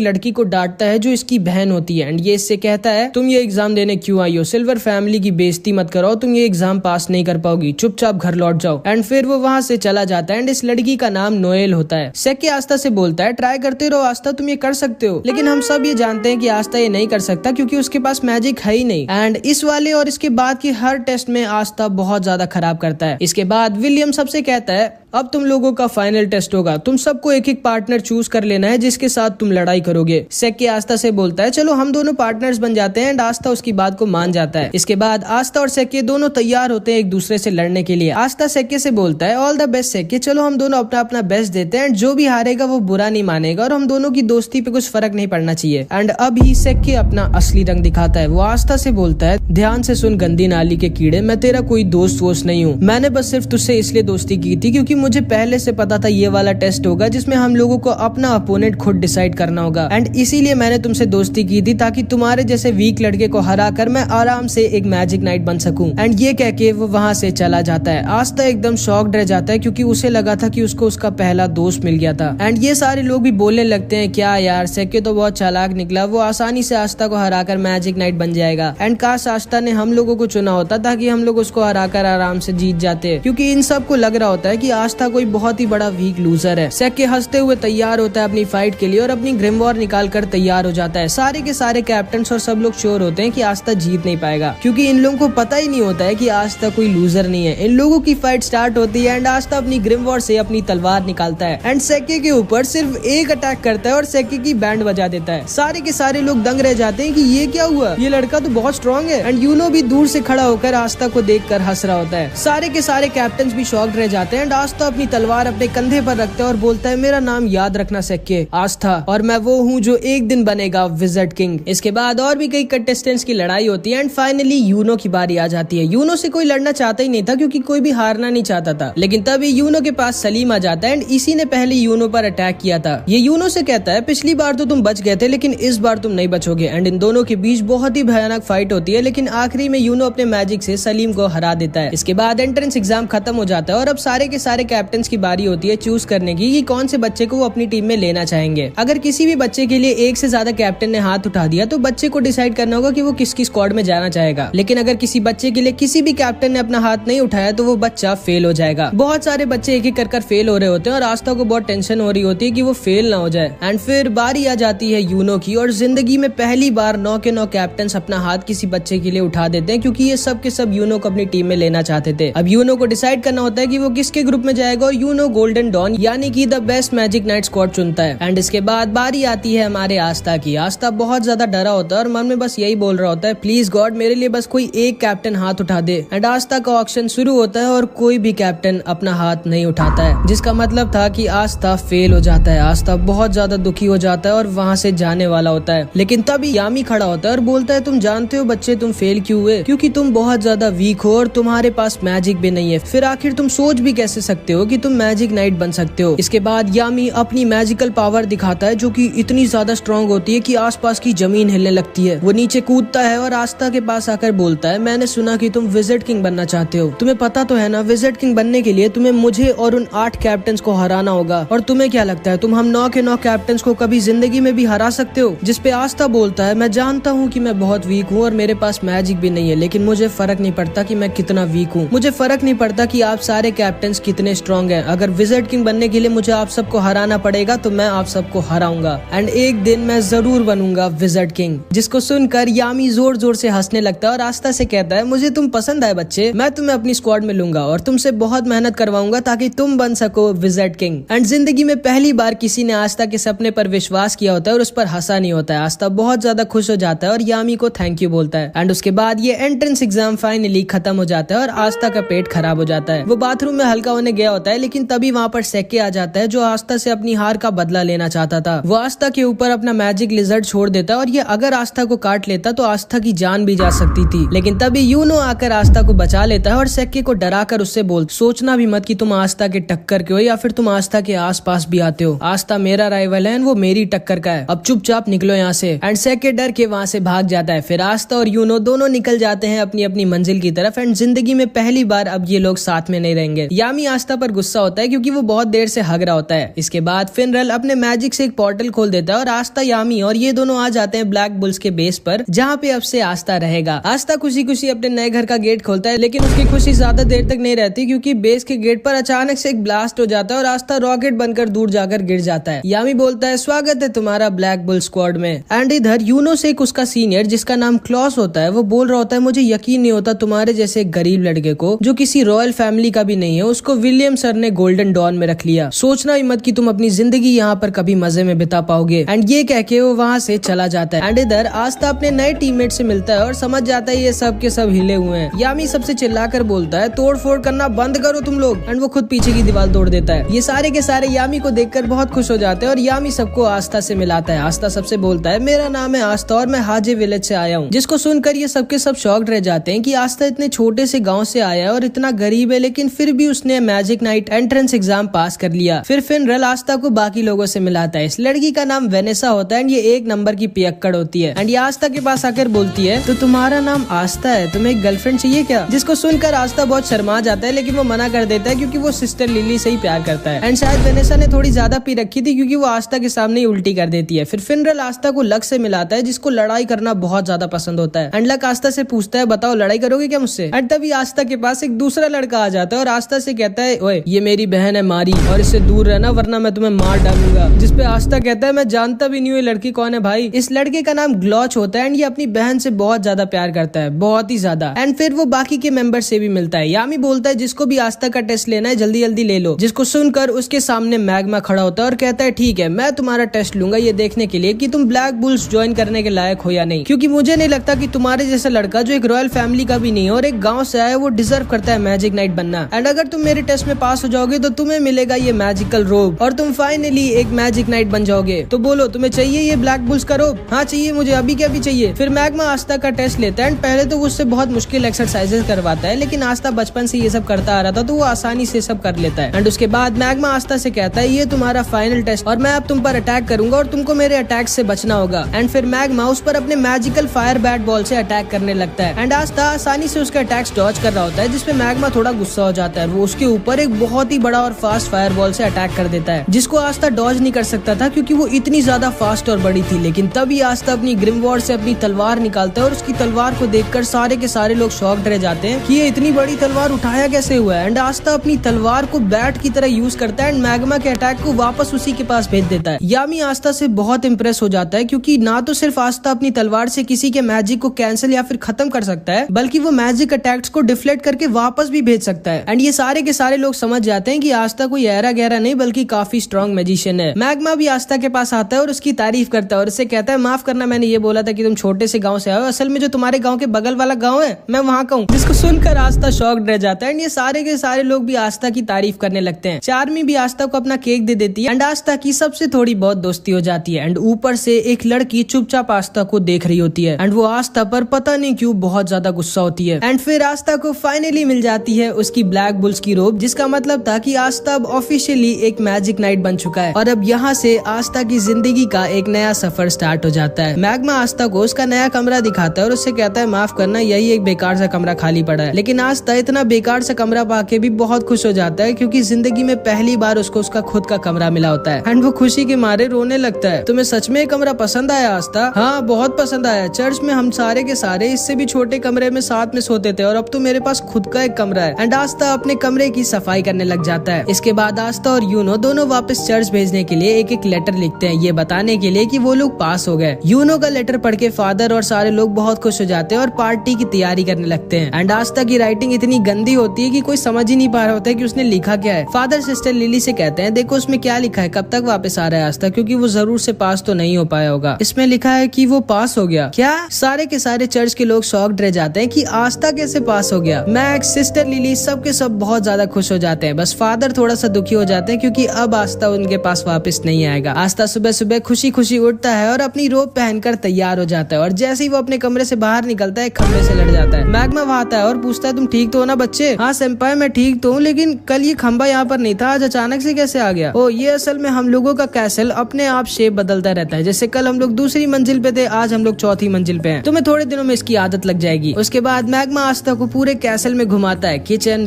लड़की को डांटता है जो इसकी बहन होती है एंड ये इससे कहता है तुम ये एग्जाम देने क्यों आई हो, सिल्वर फैमिली की बेइज्जती मत करो, तुम ये एग्जाम पास नहीं कर पाओगी, चुपचाप घर लौट जाओ। एंड फिर वो वहां से चला जाता है एंड इस लड़की का नाम नोएल होता है। सेक्के आस्था से बोलता है ट्राई करते रहो आस्था, तुम ये कर सकते हो। लेकिन हम सब ये जानते हैं कि आस्था ये नहीं कर सकता क्योंकि उसके पास मैजिक है ही नहीं। एंड इस वाले और इसके बाद की हर टेस्ट में आस्था बहुत ज्यादा खराब करता है। इसके बाद विलियम सबसे कहता है अब तुम लोगों का फाइनल टेस्ट होगा, तुम सबको एक एक पार्टनर चूज कर लेना है जिसके साथ तुम लड़ाई करोगे। सेक्के आस्था से बोलता है चलो हम दोनों पार्टनर्स बन जाते हैं एंड आस्था उसकी बात को मान जाता है। इसके बाद आस्था और सेक्के दोनों तैयार होते हैं एक दूसरे से लड़ने के लिए। आस्था सेक्के से बोलता है ऑल द बेस्ट सेक्के, चलो हम दोनों अपना अपना बेस्ट देते हैं एंड जो भी हारेगा वो बुरा नहीं मानेगा और हम दोनों की दोस्ती पे कुछ फर्क नहीं पड़ना चाहिए। एंड अभी सेक्के अपना असली रंग दिखाता है। वो आस्था से बोलता है ध्यान से सुन गंदी नाली के कीड़े, मैं तेरा कोई दोस्त वोस्त नहीं हूँ, मैंने बस सिर्फ तुझसे इसलिए दोस्ती की थी क्योंकि मुझे पहले से पता था ये वाला टेस्ट होगा जिसमें हम लोगों को अपना अपोनेंट खुद डिसाइड करना होगा एंड इसीलिए मैंने तुमसे दोस्ती की थी ताकि तुम्हारे जैसे वीक लड़के को हरा कर मैं आराम से एक मैजिक नाइट बन सकूं। एंड ये कह के वो वहां से चला जाता है। आस्था एकदम शॉक्ड रह जाता है क्योंकि उसे लगा था कि उसको उसका पहला दोस्त मिल गया था। एंड ये सारे लोग भी बोलने लगते हैं क्या यार सेक्के तो बहुत चालाक निकला, वो आसानी से आस्था को हराकर मैजिक नाइट बन जाएगा एंड काश आस्था ने हम लोगों को चुना होता ताकि हम लोग उसको हराकर आराम से जीत जाते, क्योंकि इन सबको लग रहा होता है कि आस्था कोई बहुत ही बड़ा वीक लूजर है। सेक्के हंसते हुए तैयार होता है अपनी फाइट के लिए और अपनी ग्रिमवॉर निकाल कर तैयार हो जाता है। सारे के सारे कैप्टन्स और सब लोग श्योर होते हैं कि आस्था जीत नहीं पाएगा क्योंकि इन लोगों को पता ही नहीं होता है कि आस्था कोई लूजर नहीं है। इन लोगों की फाइट स्टार्ट होती है एंड आस्था अपनी ग्रिमवॉर से अपनी तलवार निकालता है एंड सेक्के के ऊपर सिर्फ एक अटैक करता है और सेक्के की बैंड बजा देता है। सारे के सारे लोग दंग रह जाते हैं कि ये क्या हुआ, ये लड़का तो बहुत स्ट्रॉन्ग है। एंड यूनो भी दूर से खड़ा होकर आस्था को देखकर हंस रहा होता है। सारे के सारे कैप्टन्स भी शॉक्ड रह जाते हैं एंड आस्था अपनी तलवार अपने कंधे पर रखता है और बोलता है मेरा नाम याद रखना सेक्के, आस्था, और मैं वो हूँ जो एक दिन बनेगा विज़र्ड किंग। इसके बाद और भी कई कंटेस्टेंट्स की लड़ाई होती है एंड फाइनली यूनो की बारी आ जाती है। यूनो से कोई लड़ना चाहता ही नहीं था क्योंकि कोई भी हारना नहीं चाहता था, लेकिन तभी यूनो के पास सलीम आ जाता है एंड इसी ने पहले यूनो पर अटैक किया था। ये यूनो से कहता है पिछली बार तो तुम बच गए थे लेकिन इस बार तुम नहीं बचोगे। एंड इन दोनों के बीच बहुत ही भयानक फाइट होती है लेकिन आखिरी में यूनो अपने मैजिक से सलीम को हरा देता है। इसके बाद एंट्रेंस एग्जाम खत्म हो जाता है और अब सारे के सारे कैप्टन की बारी होती है चूज करने की कि कौन से बच्चे को वो अपनी टीम में लेना चाहेंगे। अगर किसी भी बच्चे के लिए एक से ज्यादा कैप्टन ने हाथ उठा दिया तो बच्चे को डिसाइड करना होगा कि वो किसकी स्क्वाड में जाना चाहेगा। लेकिन अगर किसी बच्चे के लिए किसी भी कैप्टन ने अपना हाथ नहीं उठाया तो वो बच्चा फेल हो जाएगा। बहुत सारे बच्चे एक एक कर फेल हो रहे होते हैं और आस्था को बहुत टेंशन हो रही होती है कि वो फेल ना हो जाए। एंड फिर बारी आ जाती है यूनो की और जिंदगी में पहली बार 9 के 9 कैप्टन अपना हाथ किसी बच्चे के लिए उठा देते हैं क्योंकि ये सब के सब यूनो को अपनी टीम में लेना चाहते थे। अब यूनो को डिसाइड करना होता है कि वो किसके ग्रुप में जाएगा और यूनो गोल्डन डॉन यानी कि the best magic night squad चुनता है। एंड इसके बाद बारी आती है हमारे आस्था की। आस्था बहुत ज्यादा डरा होता है और मन में बस यही बोल रहा होता है प्लीज गॉड मेरे लिए बस कोई एक कैप्टन हाथ उठा दे। एंड आस्था का ऑक्शन शुरू होता है और कोई भी कैप्टन अपना हाथ नहीं उठाता है, जिसका मतलब था कि आस्था फेल हो जाता है। आस्था बहुत ज्यादा दुखी हो जाता है और वहाँ से जाने वाला होता है। लेकिन तभी यामी खड़ा होता है और बोलता है तुम जानते हो बच्चे तुम फेल क्यों हुए, क्योंकि तुम बहुत ज्यादा वीक हो और तुम्हारे पास मैजिक भी नहीं है। फिर आखिर तुम सोच भी कैसे सकते हो कि तुम मैजिक नाइट बन सकते हो। इसके बाद यामी अपनी मैजिकल पावर दिखाता है जो कि इतनी ज्यादा स्ट्रॉन्ग होती है कि आसपास की जमीन हिलने लगती है। वो नीचे कूदता है और आस्था के पास आकर बोलता है मैंने सुना कि तुम विज़र्ड किंग बनना चाहते हो, तुम्हें पता तो है ना विज़र्ड किंग बनने के लिए तुम्हें मुझे और उन 8 कैप्टन्स को हराना होगा। और तुम्हें क्या लगता है तुम हम 9 के 9 कैप्टन्स को कभी जिंदगी में भी हरा सकते हो? जिसपे आस्था बोलता है मैं जानता हूँ कि मैं बहुत वीक हूँ और मेरे पास मैजिक भी नहीं है, लेकिन मुझे फर्क नहीं पड़ता कि मैं कितना वीक हूँ। मुझे फर्क नहीं पड़ता कि आप सारे कैप्टन्स कितने स्ट्रॉन्ग हैं। अगर विज़र्ड किंग बनने के लिए मुझे आप सबको हराना पड़ेगा तो मैं आप सबको हराऊंगा एंड एक दिन मैं जरूर बनूंगा विज़र्ड किंग। जिसको सुनकर यामी जोर जोर से हंसने लगता है और आस्था से कहता है मुझे तुम पसंद आए बच्चे, मैं तुम्हें अपनी स्क्वाड में लूंगा और तुमसे बहुत मेहनत करवाऊंगा ताकि तुम बन सको विज़र्ड किंग। एंड जिंदगी में पहली बार किसी ने आस्था के सपने पर विश्वास किया होता है और उस पर हंसा नहीं होता है। आस्था बहुत ज्यादा खुश हो जाता है और यामी को थैंक यू बोलता है। एंड उसके बाद ये एंट्रेंस एग्जाम फाइनली खत्म हो जाता है और आस्था का पेट खराब हो जाता है। वो बाथरूम में हल्का होने गया होता है लेकिन तभी वहाँ पर सेक्के आ जाता है जो आस्था से अपनी हार का बदला लेना चाहता था। वो आस्था के ऊपर अपना मैजिक लिजर्ड छोड़ देता है और ये अगर आस्था को काट लेता तो आस्था की जान भी जा सकती थी। लेकिन तभी यूनो आकर आस्था को बचा लेता है और सेक्के को डरा कर उससे बोल सोचना भी मत कि तुम आस्था के टक्कर के हो या फिर तुम आस्था के आसपास भी आते हो। आस्था मेरा राइवल है, वो मेरी टक्कर का है, अब चुपचाप निकलो यहाँ से। एंड सेक्के डर के वहाँ से भाग जाता है। फिर आस्था और यूनो दोनों निकल जाते हैं अपनी अपनी मंजिल की तरफ एंड जिंदगी में पहली बार अब ये लोग साथ में नहीं रहेंगे। यामी आस्था आस्था पर गुस्सा होता है क्योंकि वो बहुत देर से हग रहा होता है। इसके बाद फिनरल अपने मैजिक से एक पोर्टल खोल देता है और आस्था, यामी और ये दोनों आ जाते हैं ब्लैक बुल्स के बेस पर, जहाँ पे अब से आस्था रहेगा। आस्था खुशी खुशी अपने नए घर का गेट खोलता है, लेकिन उसकी खुशी ज्यादा देर तक नहीं रहती क्योंकि बेस के गेट पर अचानक से एक ब्लास्ट हो जाता है और आस्था रॉकेट बनकर दूर जाकर गिर जाता है। यामी बोलता है, स्वागत है तुम्हारा ब्लैक बुल स्क्वाड में। एंड इधर यूनो से एक उसका सीनियर जिसका नाम क्लॉस होता है, वो बोल रहा होता है, मुझे यकीन नहीं होता तुम्हारे जैसे एक गरीब लड़के को, जो किसी रॉयल फैमिली का भी नहीं है, उसको विलियम सर ने गोल्डन डॉन में रख लिया। सोचना ही मत कि तुम अपनी जिंदगी यहाँ पर कभी मजे में बिता पाओगे। एंड ये कह के वो वहाँ से चला जाता है। एंड इधर आस्था अपने नए टीममेट से मिलता है और समझ जाता है ये सब के सब हिले हुए हैं। यामी सबसे चिल्लाकर बोलता है, तोड़ फोड़ करना बंद करो तुम लोग। एंड वो खुद पीछे की दीवार तोड़ देता है। ये सारे के सारे यामी को देखकर बहुत खुश हो जाते हैं और यामी सबको आस्था से मिलाता है। आस्था सबसे बोलता है, मेरा नाम है आस्था और मैं हाजे विलेज से आया हूँ। जिसको सुनकर ये सबके सब शॉक्ड रह जाते हैं कि आस्था इतने छोटे से गाँव से आया है और इतना गरीब है, लेकिन फिर भी उसने मैजिक नाइट एंट्रेंस एग्जाम पास कर लिया। फिर फिनरल आस्था को बाकी लोगों से मिलाता है। इस लड़की का नाम वेनेसा होता है एंड ये 1 नंबर की पियक्कड़ होती है। एंड ये आस्था के पास आकर बोलती है, तो तुम्हारा नाम आस्था है, तुम्हें एक गर्लफ्रेंड चाहिए क्या? जिसको सुनकर आस्था बहुत शर्मा जाता है, लेकिन वो मना कर देता है क्योंकि वो सिस्टर लिली से ही प्यार करता है। एंड शायद वेनेसा ने थोड़ी ज्यादा पी रखी थी क्योंकि वो आस्था के सामने ही उल्टी कर देती है। फिर फिनरल आस्था को लक से मिलाता है जिसको लड़ाई करना बहुत ज्यादा पसंद होता है। एंड लक आस्था से पूछता है, बताओ लड़ाई करोगे क्या मुझसे? एंड तभी आस्था के पास एक दूसरा लड़का आ जाता है और आस्था से कहता है, ओए ये मेरी बहन है मारी और इससे दूर रहना वरना मैं तुम्हें मार डालूंगा। जिसपे आस्था कहता है, मैं जानता भी नहीं हूँ ये लड़की कौन है भाई। इस लड़के का नाम ग्लॉच होता है एंड ये अपनी बहन से बहुत ज्यादा प्यार करता है, बहुत ही ज्यादा। एंड फिर वो बाकी के मेंबर से भी मिलता है। यामी बोलता है, जिसको भी आस्था का टेस्ट लेना है जल्दी जल्दी ले लो। जिसको सुनकर उसके सामने मैग्मा खड़ा होता है और कहता है, ठीक है मैं तुम्हारा टेस्ट लूंगा ये देखने के लिए कि तुम ब्लैक बुल्स ज्वाइन करने के लायक हो या नहीं, क्योंकि मुझे नहीं लगता कि तुम्हारे जैसा लड़का जो एक रॉयल फैमिली का भी नहीं है और एक गाँव से आया वो डिजर्व करता है मैजिक नाइट बनना। एंड अगर तुम मेरे टेस्ट में पास हो जाओगे तो तुम्हें मिलेगा ये मैजिकल रोब और तुम फाइनली एक मैजिक नाइट बन जाओगे। तो बोलो तुम्हें चाहिए ये ब्लैक बुल्स का रोब? हाँ चाहिए मुझे, अभी क्या भी चाहिए। फिर मैग्मा आस्था का टेस्ट लेता है एंड पहले तो वो उससे बहुत मुश्किल एक्सरसाइजेस करवाता है, लेकिन आस्था बचपन से ये सब करता आ रहा था तो वो आसानी से सब कर लेता है। एंड उसके बाद मैग्मा आस्था से कहता है, ये तुम्हारा फाइनल टेस्ट और मैं अब तुम पर अटैक करूंगा और तुमको मेरे अटैक से बचना होगा। एंड फिर मैग्मा उस पर अपने मैजिकल फायर बैट बॉल से अटैक करने लगता है एंड आस्था आसानी से उसके अटैक्स डॉज कर रहा होता है, जिसपे मैग्मा थोड़ा गुस्सा हो जाता है। वो उसके ऊपर एक बहुत ही बड़ा और फास्ट फायर बॉल से अटैक कर देता है, जिसको आस्था डॉज नहीं कर सकता था क्योंकि वो इतनी ज्यादा फास्ट और बड़ी थी। लेकिन तभी आस्था अपनी ग्रिमवॉर्ड से अपनी तलवार निकालता है और उसकी तलवार को देखकर सारे के सारे लोग शॉक्ड रह जाते हैं कि ये इतनी बड़ी तलवार उठाया कैसे हुआ है। एंड आस्था अपनी तलवार को बैट की तरह यूज करता है एंड मैग्मा के अटैक को वापस उसी के पास भेज देता है। यामी आस्था से बहुत इंप्रेस हो जाता है क्योंकि ना तो सिर्फ आस्था अपनी तलवार से किसी के मैजिक को कैंसिल या फिर खत्म कर सकता है, बल्कि वो मैजिक अटैक्स को डिफ्लेक्ट करके वापस भी भेज सकता है। एंड ये सारे के सारे लोग समझ जाते हैं कि आस्था कोई ऐरा गहरा नहीं बल्कि काफी स्ट्रॉन्ग मैजिशियन है। मैग्मा भी आस्था के पास आता है और उसकी तारीफ करता है और उससे कहता है, माफ करना मैंने ये बोला था कि तुम छोटे से गाँव से आए हो, असल में जो तुम्हारे गाँव के बगल वाला गाँव है मैं वहाँ का हूँ। जिसको सुनकर आस्था शॉक्ड रह जाता है एंड ये सारे के सारे लोग भी आस्था की तारीफ करने लगते हैं। चार्मी भी आस्था को अपना केक दे देती है एंड आस्था की सबसे थोड़ी बहुत दोस्ती हो जाती है। एंड ऊपर से एक लड़की चुपचाप आस्था को देख रही होती है एंड वो आस्था पर पता नहीं क्यों बहुत ज्यादा गुस्सा होती है। एंड फिर आस्था को फाइनली मिल जाती है उसकी ब्लैक बुल्स की रोब, जिसका मतलब था कि आस्था अब ऑफिशियली एक मैजिक नाइट बन चुका है और अब यहाँ से आस्था की जिंदगी का एक नया सफर स्टार्ट हो जाता है। मैग्मा आस्था को उसका नया कमरा दिखाता है और उससे कहता है, माफ करना यही एक बेकार सा कमरा खाली पड़ा है। लेकिन आस्था इतना बेकार सा कमरा पाके भी बहुत खुश हो जाता है क्योंकि जिंदगी में पहली बार उसको उसका खुद का कमरा मिला होता है एंड वो खुशी के मारे रोने लगता है। तुम्हें सच में कमरा पसंद आया आस्था? हाँ बहुत पसंद आया। चर्च में हम सारे के सारे इससे भी छोटे कमरे में साथ में सोते थे और अब तो मेरे पास खुद का एक कमरा है। एंड आस्था अपने कमरे की सफाई करने लग जाता है। इसके बाद आस्था और यूनो दोनों वापस चर्च भेजने के लिए एक एक लेटर लिखते हैं, ये बताने के लिए कि वो लोग पास हो गए। यूनो का लेटर पढ़ के फादर और सारे लोग बहुत खुश हो जाते हैं और पार्टी की तैयारी करने लगते हैं। एंड आस्था की राइटिंग इतनी गंदी होती है कि कोई समझ ही नहीं पा रहा होता है कि उसने लिखा क्या है। फादर सिस्टर लिली से कहते हैं, देखो उसमें क्या लिखा है, कब तक वापस आ रहा है आस्था, क्योंकि वो जरूर से पास तो नहीं हो पाया होगा। इसमें लिखा है कि वो पास हो गया। क्या? सारे के सारे चर्च के लोग शॉक्ड रह जाते हैं कि आस्था कैसे पास हो गया। मैक्स, सिस्टर लिली सब के सब बहुत ज्यादा खुश हो जाते हैं। बस फादर थोड़ा सा दुखी हो जाते हैं क्योंकि अब आस्था उनके पास वापस नहीं आएगा। आस्था सुबह सुबह खुशी खुशी उठता है और अपनी रोब पहनकर तैयार हो जाता है और जैसे ही वो अपने कमरे से बाहर निकलता है खंबे से लड़ जाता है। मैग्मा वहाँ आता है और पूछता है, तुम ठीक तो हो ना बच्चे? हाँ सेंपाई मैं ठीक तो हूँ, लेकिन कल ये खंबा यहाँ पर नहीं था, आज अचानक से कैसे आ गया? ओ ये असल में हम लोगों का कैसल अपने आप शेप बदलता रहता है। जैसे कल हम लोग दूसरी मंजिल पे थे, आज हम लोग चौथी मंजिल पे हैं। तुम्हें थोड़े दिनों में इसकी आदत लग जाएगी। उसके बाद मैग्मा आस्था को पूरे कैसल में घुमाता है, किचन,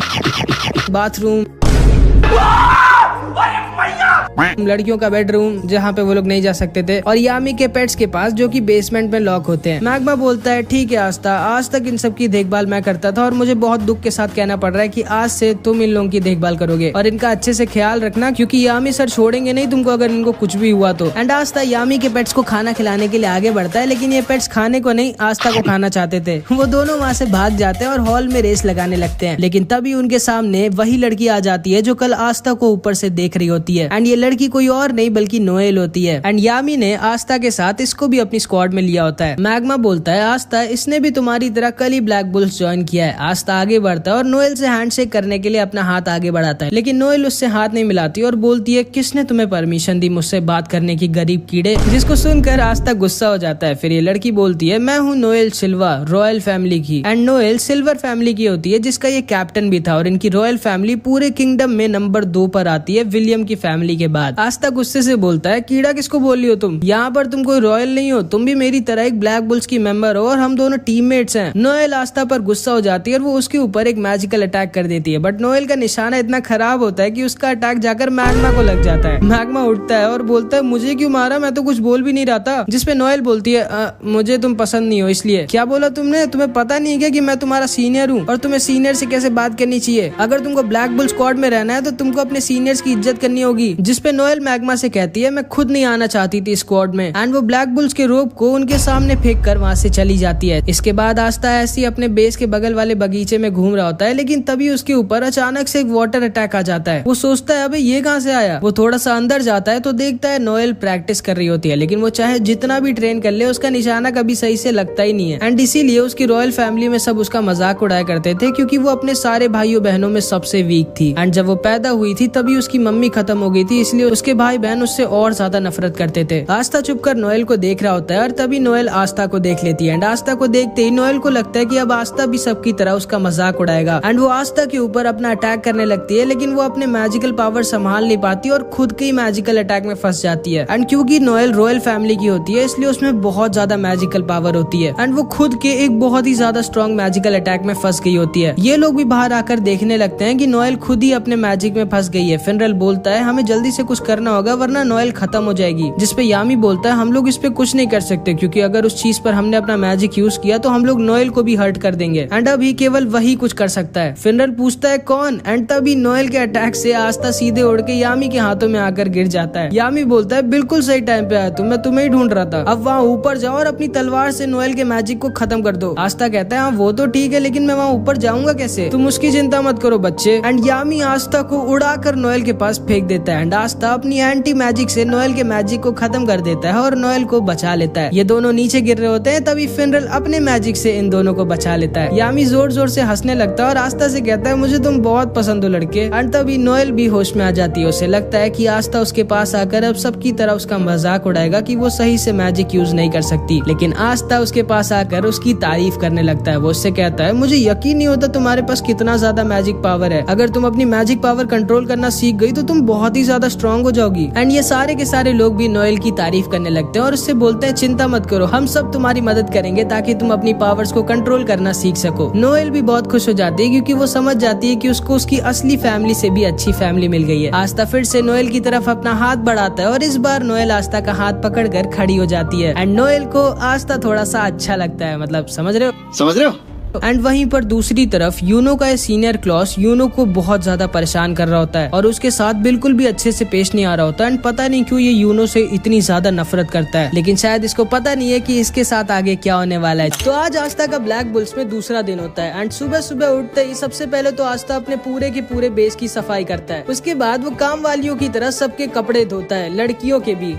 बाथरूम, लड़कियों का बेडरूम जहाँ पे वो लोग नहीं जा सकते थे, और यामी के पेट्स के पास जो कि बेसमेंट में लॉक होते हैं। मैग्मा बोलता है ठीक है आस्था, आज तक इन सब की देखभाल मैं करता था और मुझे बहुत दुख के साथ कहना पड़ रहा है कि आज से तुम इन लोगों की देखभाल करोगे और इनका अच्छे से ख्याल रखना, क्योंकि यामी सर छोड़ेंगे नहीं तुमको अगर इनको कुछ भी हुआ तो। एंड आस्था यामी के पेट्स को खाना खिलाने के लिए आगे बढ़ता है, लेकिन ये पेट्स खाने को नहीं आस्था को खाना चाहते थे। वो दोनों वहाँ से भाग जाते हैं और हॉल में रेस लगाने लगते हैं, लेकिन तभी उनके सामने वही लड़की आ जाती है जो कल आस्था को ऊपर से देख रही होती है। एंड ये लड़की कोई और नहीं बल्कि नोएल होती है। एंड यामी ने आस्था के साथ इसको भी अपनी स्क्वाड में लिया होता है। मैग्मा बोलता है आस्था, इसने भी तुम्हारी तरह कल ही ब्लैक बुल्स ज्वाइन किया है। आस्था आगे बढ़ता है और नोएल से हैंडशेक करने के लिए अपना हाथ आगे बढ़ाता है, लेकिन नोएल उससे हाथ नहीं मिलाती और बोलती है किसने तुम्हें परमिशन दी मुझसे बात करने की गरीब कीड़े, जिसको सुनकर आस्था गुस्सा हो जाता है। फिर ये लड़की बोलती है मैं हूँ नोएल सिल्वा, रॉयल फैमिली की। एंड नोएल सिल्वर फैमिली की होती है जिसका ये कैप्टन भी था, और इनकी रॉयल फैमिली पूरे किंगडम में नंबर 2 पर आती है विलियम की फैमिली के बाद। आस्था गुस्से से बोलता है कीड़ा किसको बोल रही हो तुम, यहाँ पर तुम कोई रॉयल नहीं हो, तुम भी मेरी तरह एक ब्लैक बुल्स की मेंबर हो और हम दोनों टीममेट्स हैं। नोएल आस्था पर गुस्सा हो जाती है और वो उसके ऊपर एक मैजिकल अटैक कर देती है, बट नोएल का निशाना इतना खराब होता है कि उसका अटैक जाकर मैग्मा को लग जाता है। मैग्मा उठता है और बोलता है मुझे क्यों मारा, मैं तो कुछ बोल भी नहीं रहा था। जिसपे नोएल बोलती है मुझे तुम पसंद नहीं हो इसलिए। क्या बोला तुमने, तुम्हें पता नहीं है कि मैं तुम्हारा सीनियर हूँ और तुम्हें सीनियर से कैसे बात करनी चाहिए। अगर तुमको ब्लैक बुल स्क्वाड में रहना है तो तुमको अपने सीनियर्स की इज्जत करनी होगी। जिसपे नोएल मैग्मा से कहती है मैं खुद नहीं आना चाहती थी स्क्वाड में। एंड वो ब्लैक बुल्स के रोप को उनके सामने फेंक कर वहाँ से चली जाती है। इसके बाद आस्था ऐसी अपने बेस के बगल वाले बगीचे में घूम रहा होता है, लेकिन तभी उसके ऊपर अचानक से एक वाटर अटैक आ जाता है। वो सोचता है अबे ये कहाँ से आया। वो थोड़ा सा अंदर जाता है तो देखता है नोएल प्रैक्टिस कर रही होती है, लेकिन वो चाहे जितना भी ट्रेन कर ले उसका निशाना कभी सही से लगता ही नहीं है। एंड इसीलिए उसकी रॉयल फैमिली में सब उसका मजाक उड़ाया करते थे, क्योंकि वो अपने सारे भाइयों बहनों में सबसे वीक थी। एंड जब वो पैदा हुई थी तभी उसकी मम्मी खत्म हो गई थी, इसलिए उसके भाई बहन उससे और ज्यादा नफरत करते थे। आस्था चुपकर नोएल को देख रहा होता है और तभी नोएल आस्था को देख लेती है। एंड आस्था को देखते ही नोएल को लगता है कि अब आस्था भी सबकी तरह उसका मजाक उड़ाएगा। एंड वो आस्था के ऊपर अपना अटैक करने लगती है, लेकिन वो अपने मैजिकल पावर संभाल नहीं पाती और खुद के ही मैजिकल अटैक में फंस जाती है। एंड क्योंकि नोएल रॉयल फैमिली की होती है इसलिए उसमें बहुत ज्यादा मैजिकल पावर होती है, एंड वो खुद के एक बहुत ही ज्यादा स्ट्रॉन्ग मैजिकल अटैक में फंस गई होती है। ये लोग भी बाहर आकर देखने लगते हैं कि नोएल खुद ही अपने मैजिक में फंस गई है। फिनरल बोलता है हमें जल्दी से कुछ करना होगा वरना नोएल खत्म हो जाएगी। जिसपे यामी बोलता है हम लोग इस पे कुछ नहीं कर सकते, क्योंकि अगर उस चीज पर हमने अपना मैजिक यूज किया तो हम लोग नोएल को भी हर्ट कर देंगे, एंड अभी केवल वही कुछ कर सकता है। फिनरल पूछता है कौन, एंड तभी नोएल के अटैक से आस्था सीधे उड़ के यामी के हाथों में आकर गिर जाता है। यामी बोलता है बिल्कुल सही टाइम पे आया तुम, मैं तुम्हें ही ढूंढ रहा था। अब वहाँ ऊपर जाओ और अपनी तलवार से नोएल के मैजिक को खत्म कर दो। आस्था कहता है हाँ वो तो ठीक है, लेकिन मैं वहाँ ऊपर जाऊंगा कैसे, तुम उसकी चिंता मत करो बच्चे। एंड यामी आस्था को उड़ाकर नोएल के पास फेंक देता है, एंड आस्था अपनी एंटी मैजिक से नोएल के मैजिक को खत्म कर देता है और नोएल को बचा लेता है। ये दोनों नीचे गिर रहे होते हैं, तभी फिनरल अपने मैजिक से इन दोनों को बचा लेता है। यामी जोर जोर से हंसने लगता है और आस्था से कहता है मुझे तुम बहुत पसंद हो लड़के। एंड तभी नोएल भी होश में आ जाती है। उसे लगता है कि आस्था उसके पास आकर अब सबकी तरह उसका मजाक उड़ाएगा कि वो सही से मैजिक यूज नहीं कर सकती, लेकिन आस्था उसके पास आकर उसकी तारीफ करने लगता है। वो उससे कहता है मुझे यकीन नहीं होता तुम्हारे पास कितना ज्यादा मैजिक पावर है। अगर तुम अपनी मैजिक पावर कंट्रोल करना सीख गई तो तुम बहुत ही ज्यादा स्ट्रॉन्ग हो जाओगी। एंड ये सारे के सारे लोग भी नोएल की तारीफ करने लगते हैं और उससे बोलते हैं चिंता मत करो, हम सब तुम्हारी मदद करेंगे ताकि तुम अपनी पावर्स को कंट्रोल करना सीख सको। नोएल भी बहुत खुश हो जाती है क्योंकि वो समझ जाती है कि उसको उसकी असली फैमिली से भी अच्छी फैमिली मिल गई है। आस्था फिर से नोएल की तरफ अपना हाथ बढ़ाता है और इस बार नोएल आस्था का हाथ पकड़कर खड़ी हो जाती है। एंड नोएल को आस्था थोड़ा सा अच्छा लगता है, मतलब समझ रहे हो। एंड वहीं पर दूसरी तरफ यूनो का सीनियर क्लॉस यूनो को बहुत ज्यादा परेशान कर रहा होता है और उसके साथ बिल्कुल भी अच्छे से पेश नहीं आ रहा होता। एंड पता नहीं क्यों ये यूनो से इतनी ज्यादा नफरत करता है, लेकिन शायद इसको पता नहीं है कि इसके साथ आगे क्या होने वाला है। तो आज आस्था का ब्लैक बुल्स में दूसरा दिन होता है। एंड सुबह सुबह उठते ही सबसे पहले तो आस्था अपने पूरे के पूरे बेस की सफाई करता है। उसके बाद वो काम वालियों की तरह सबके कपड़े धोता है, लड़कियों के भी।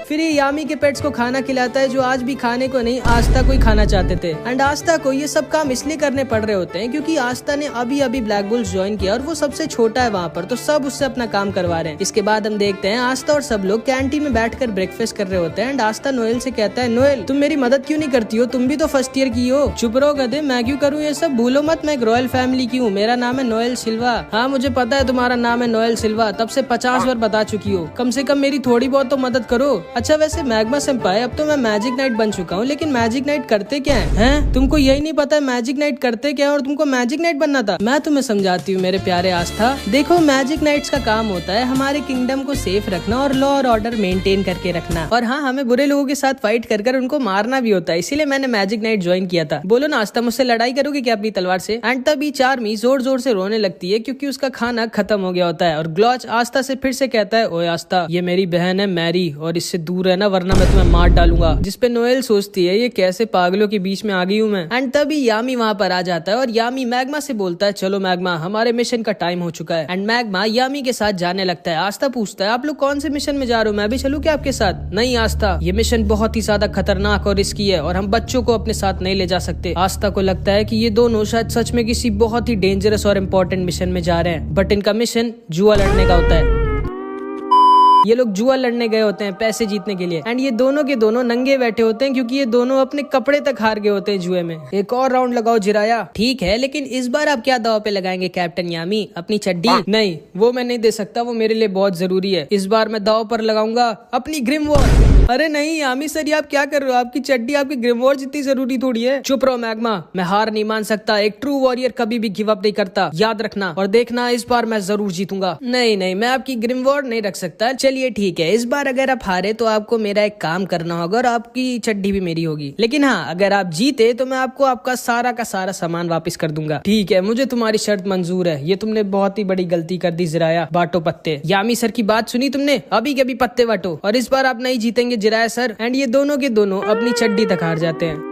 फिर ये यामी के पेट्स को खाना खिलाता है जो आज भी खाने को नहीं आस्था को ही खाना चाहते थे। एंड आस्था को ये सब काम इसलिए करने पड़ रहे होते हैं क्योंकि आस्था ने अभी अभी ब्लैक बुल्स ज्वाइन किया और वो सबसे छोटा है वहाँ पर, तो सब उससे अपना काम करवा रहे हैं। इसके बाद हम देखते हैं आस्था और सब लोग कैंटीन में बैठकर ब्रेकफास्ट कर रहे होते हैं। एंड आस्था नोएल से कहता है नोएल तुम मेरी मदद क्यों नहीं करती हो, तुम भी तो फर्स्ट ईयर की हो। चुप रहो गधे, मैं क्यों करूँ ये सब, भूलो मत मैं एक रॉयल फैमिली की हूँ, मेरा नाम है नोएल सिल्वा। हाँ मुझे पता है तुम्हारा नाम है नोएल सिल्वा, तब से 50 बार बता चुकी हो, कम से कम मेरी थोड़ी बहुत तो मदद करो। अच्छा वैसे मैग्मा सेंपाई, अब तो मैं मैजिक नाइट बन चुका हूँ, लेकिन मैजिक नाइट करते क्या है? तुमको यही नहीं पता मैजिक नाइट करते क्या है और तुमको मैजिक नाइट बनना था? मैं तुम्हें समझाती हूँ मेरे प्यारे आस्था। देखो मैजिक नाइट्स का काम होता है हमारे किंगडम को सेफ रखना और लॉ और ऑर्डर मेंटेन करके रखना, और हाँ हमें बुरे लोगों के साथ फाइट कर उनको मारना भी होता है। इसीलिए मैंने मैजिक नाइट ज्वाइन किया था। बोलो ना आस्था, मुझसे लड़ाई करोगे क्या अपनी तलवार से? एंड तभी चार्मी जोर जोर से रोने लगती है क्योंकि उसका खाना खत्म हो गया होता है, और ग्लॉच आस्था से फिर से कहता है, ओए आस्था, ये मेरी बहन है मैरी और इससे दूर रहना वरना मैं तुम्हें मार डालूंगा। जिसपे नोएल सोचती है ये कैसे पागलों के बीच में आ गई हूँ मैं। एंड तभी यामी वहाँ पर आ जाता है और यामी मैग्मा से बोलता है, चलो मैग्मा हमारे मिशन का टाइम हो चुका है। एंड मैग्मा यामी के साथ जाने लगता है। आस्था पूछता है, आप लोग कौन से मिशन में जा रहे हो? मैं भी चलूं क्या आपके साथ? नहीं आस्था, ये मिशन बहुत ही ज्यादा खतरनाक और रिस्की है और हम बच्चों को अपने साथ नहीं ले जा सकते। आस्था को लगता है कि ये दोनों शायद सच में किसी बहुत ही डेंजरस और इम्पोर्टेंट मिशन में जा रहे हैं, बट इनका मिशन जुआ लड़ने का होता है। ये लोग जुआ लड़ने गए होते हैं पैसे जीतने के लिए, एंड ये दोनों के दोनों नंगे बैठे होते हैं क्योंकि ये दोनों अपने कपड़े तक हार गए होते हैं जुए में। एक और राउंड लगाओ जिराया। ठीक है, लेकिन इस बार आप क्या दाव पे लगाएंगे कैप्टन यामी? अपनी चड्डी? नहीं, वो मैं नहीं दे सकता, वो मेरे लिए बहुत जरूरी है। इस बार मैं दाव पर लगाऊंगा अपनी ग्रिम वॉर। अरे नहीं यामी सर, आप क्या कर रहे हो? आपकी चड्डी आपकी ग्रिम वॉर जितनी जरूरी थोड़ी है। चुप रहो मैग्मा, मैं हार नहीं मान सकता। एक ट्रू वॉरियर कभी भी गिव अप नहीं करता, याद रखना। और देखना इस बार मैं जरूर जीतूंगा। नहीं, मैं आपकी ग्रिम वॉर नहीं रख सकता। चलिए ठीक है, इस बार अगर आप हारे तो आपको मेरा एक काम करना होगा और आपकी चड्डी भी मेरी होगी। लेकिन हाँ, अगर आप जीते तो मैं आपको आपका सारा का सारा सामान वापस कर दूंगा। ठीक है, मुझे तुम्हारी शर्त मंजूर है। ये तुमने बहुत ही बड़ी गलती कर दी जिराया। बांटो पत्ते। यामी सर की बात सुनी तुमने? अभी के अभी पत्ते बांटो, और इस बार आप नहीं जीतेंगे जिराया सर। एंड ये दोनों के दोनों अपनी चड्डी तक हार जाते हैं।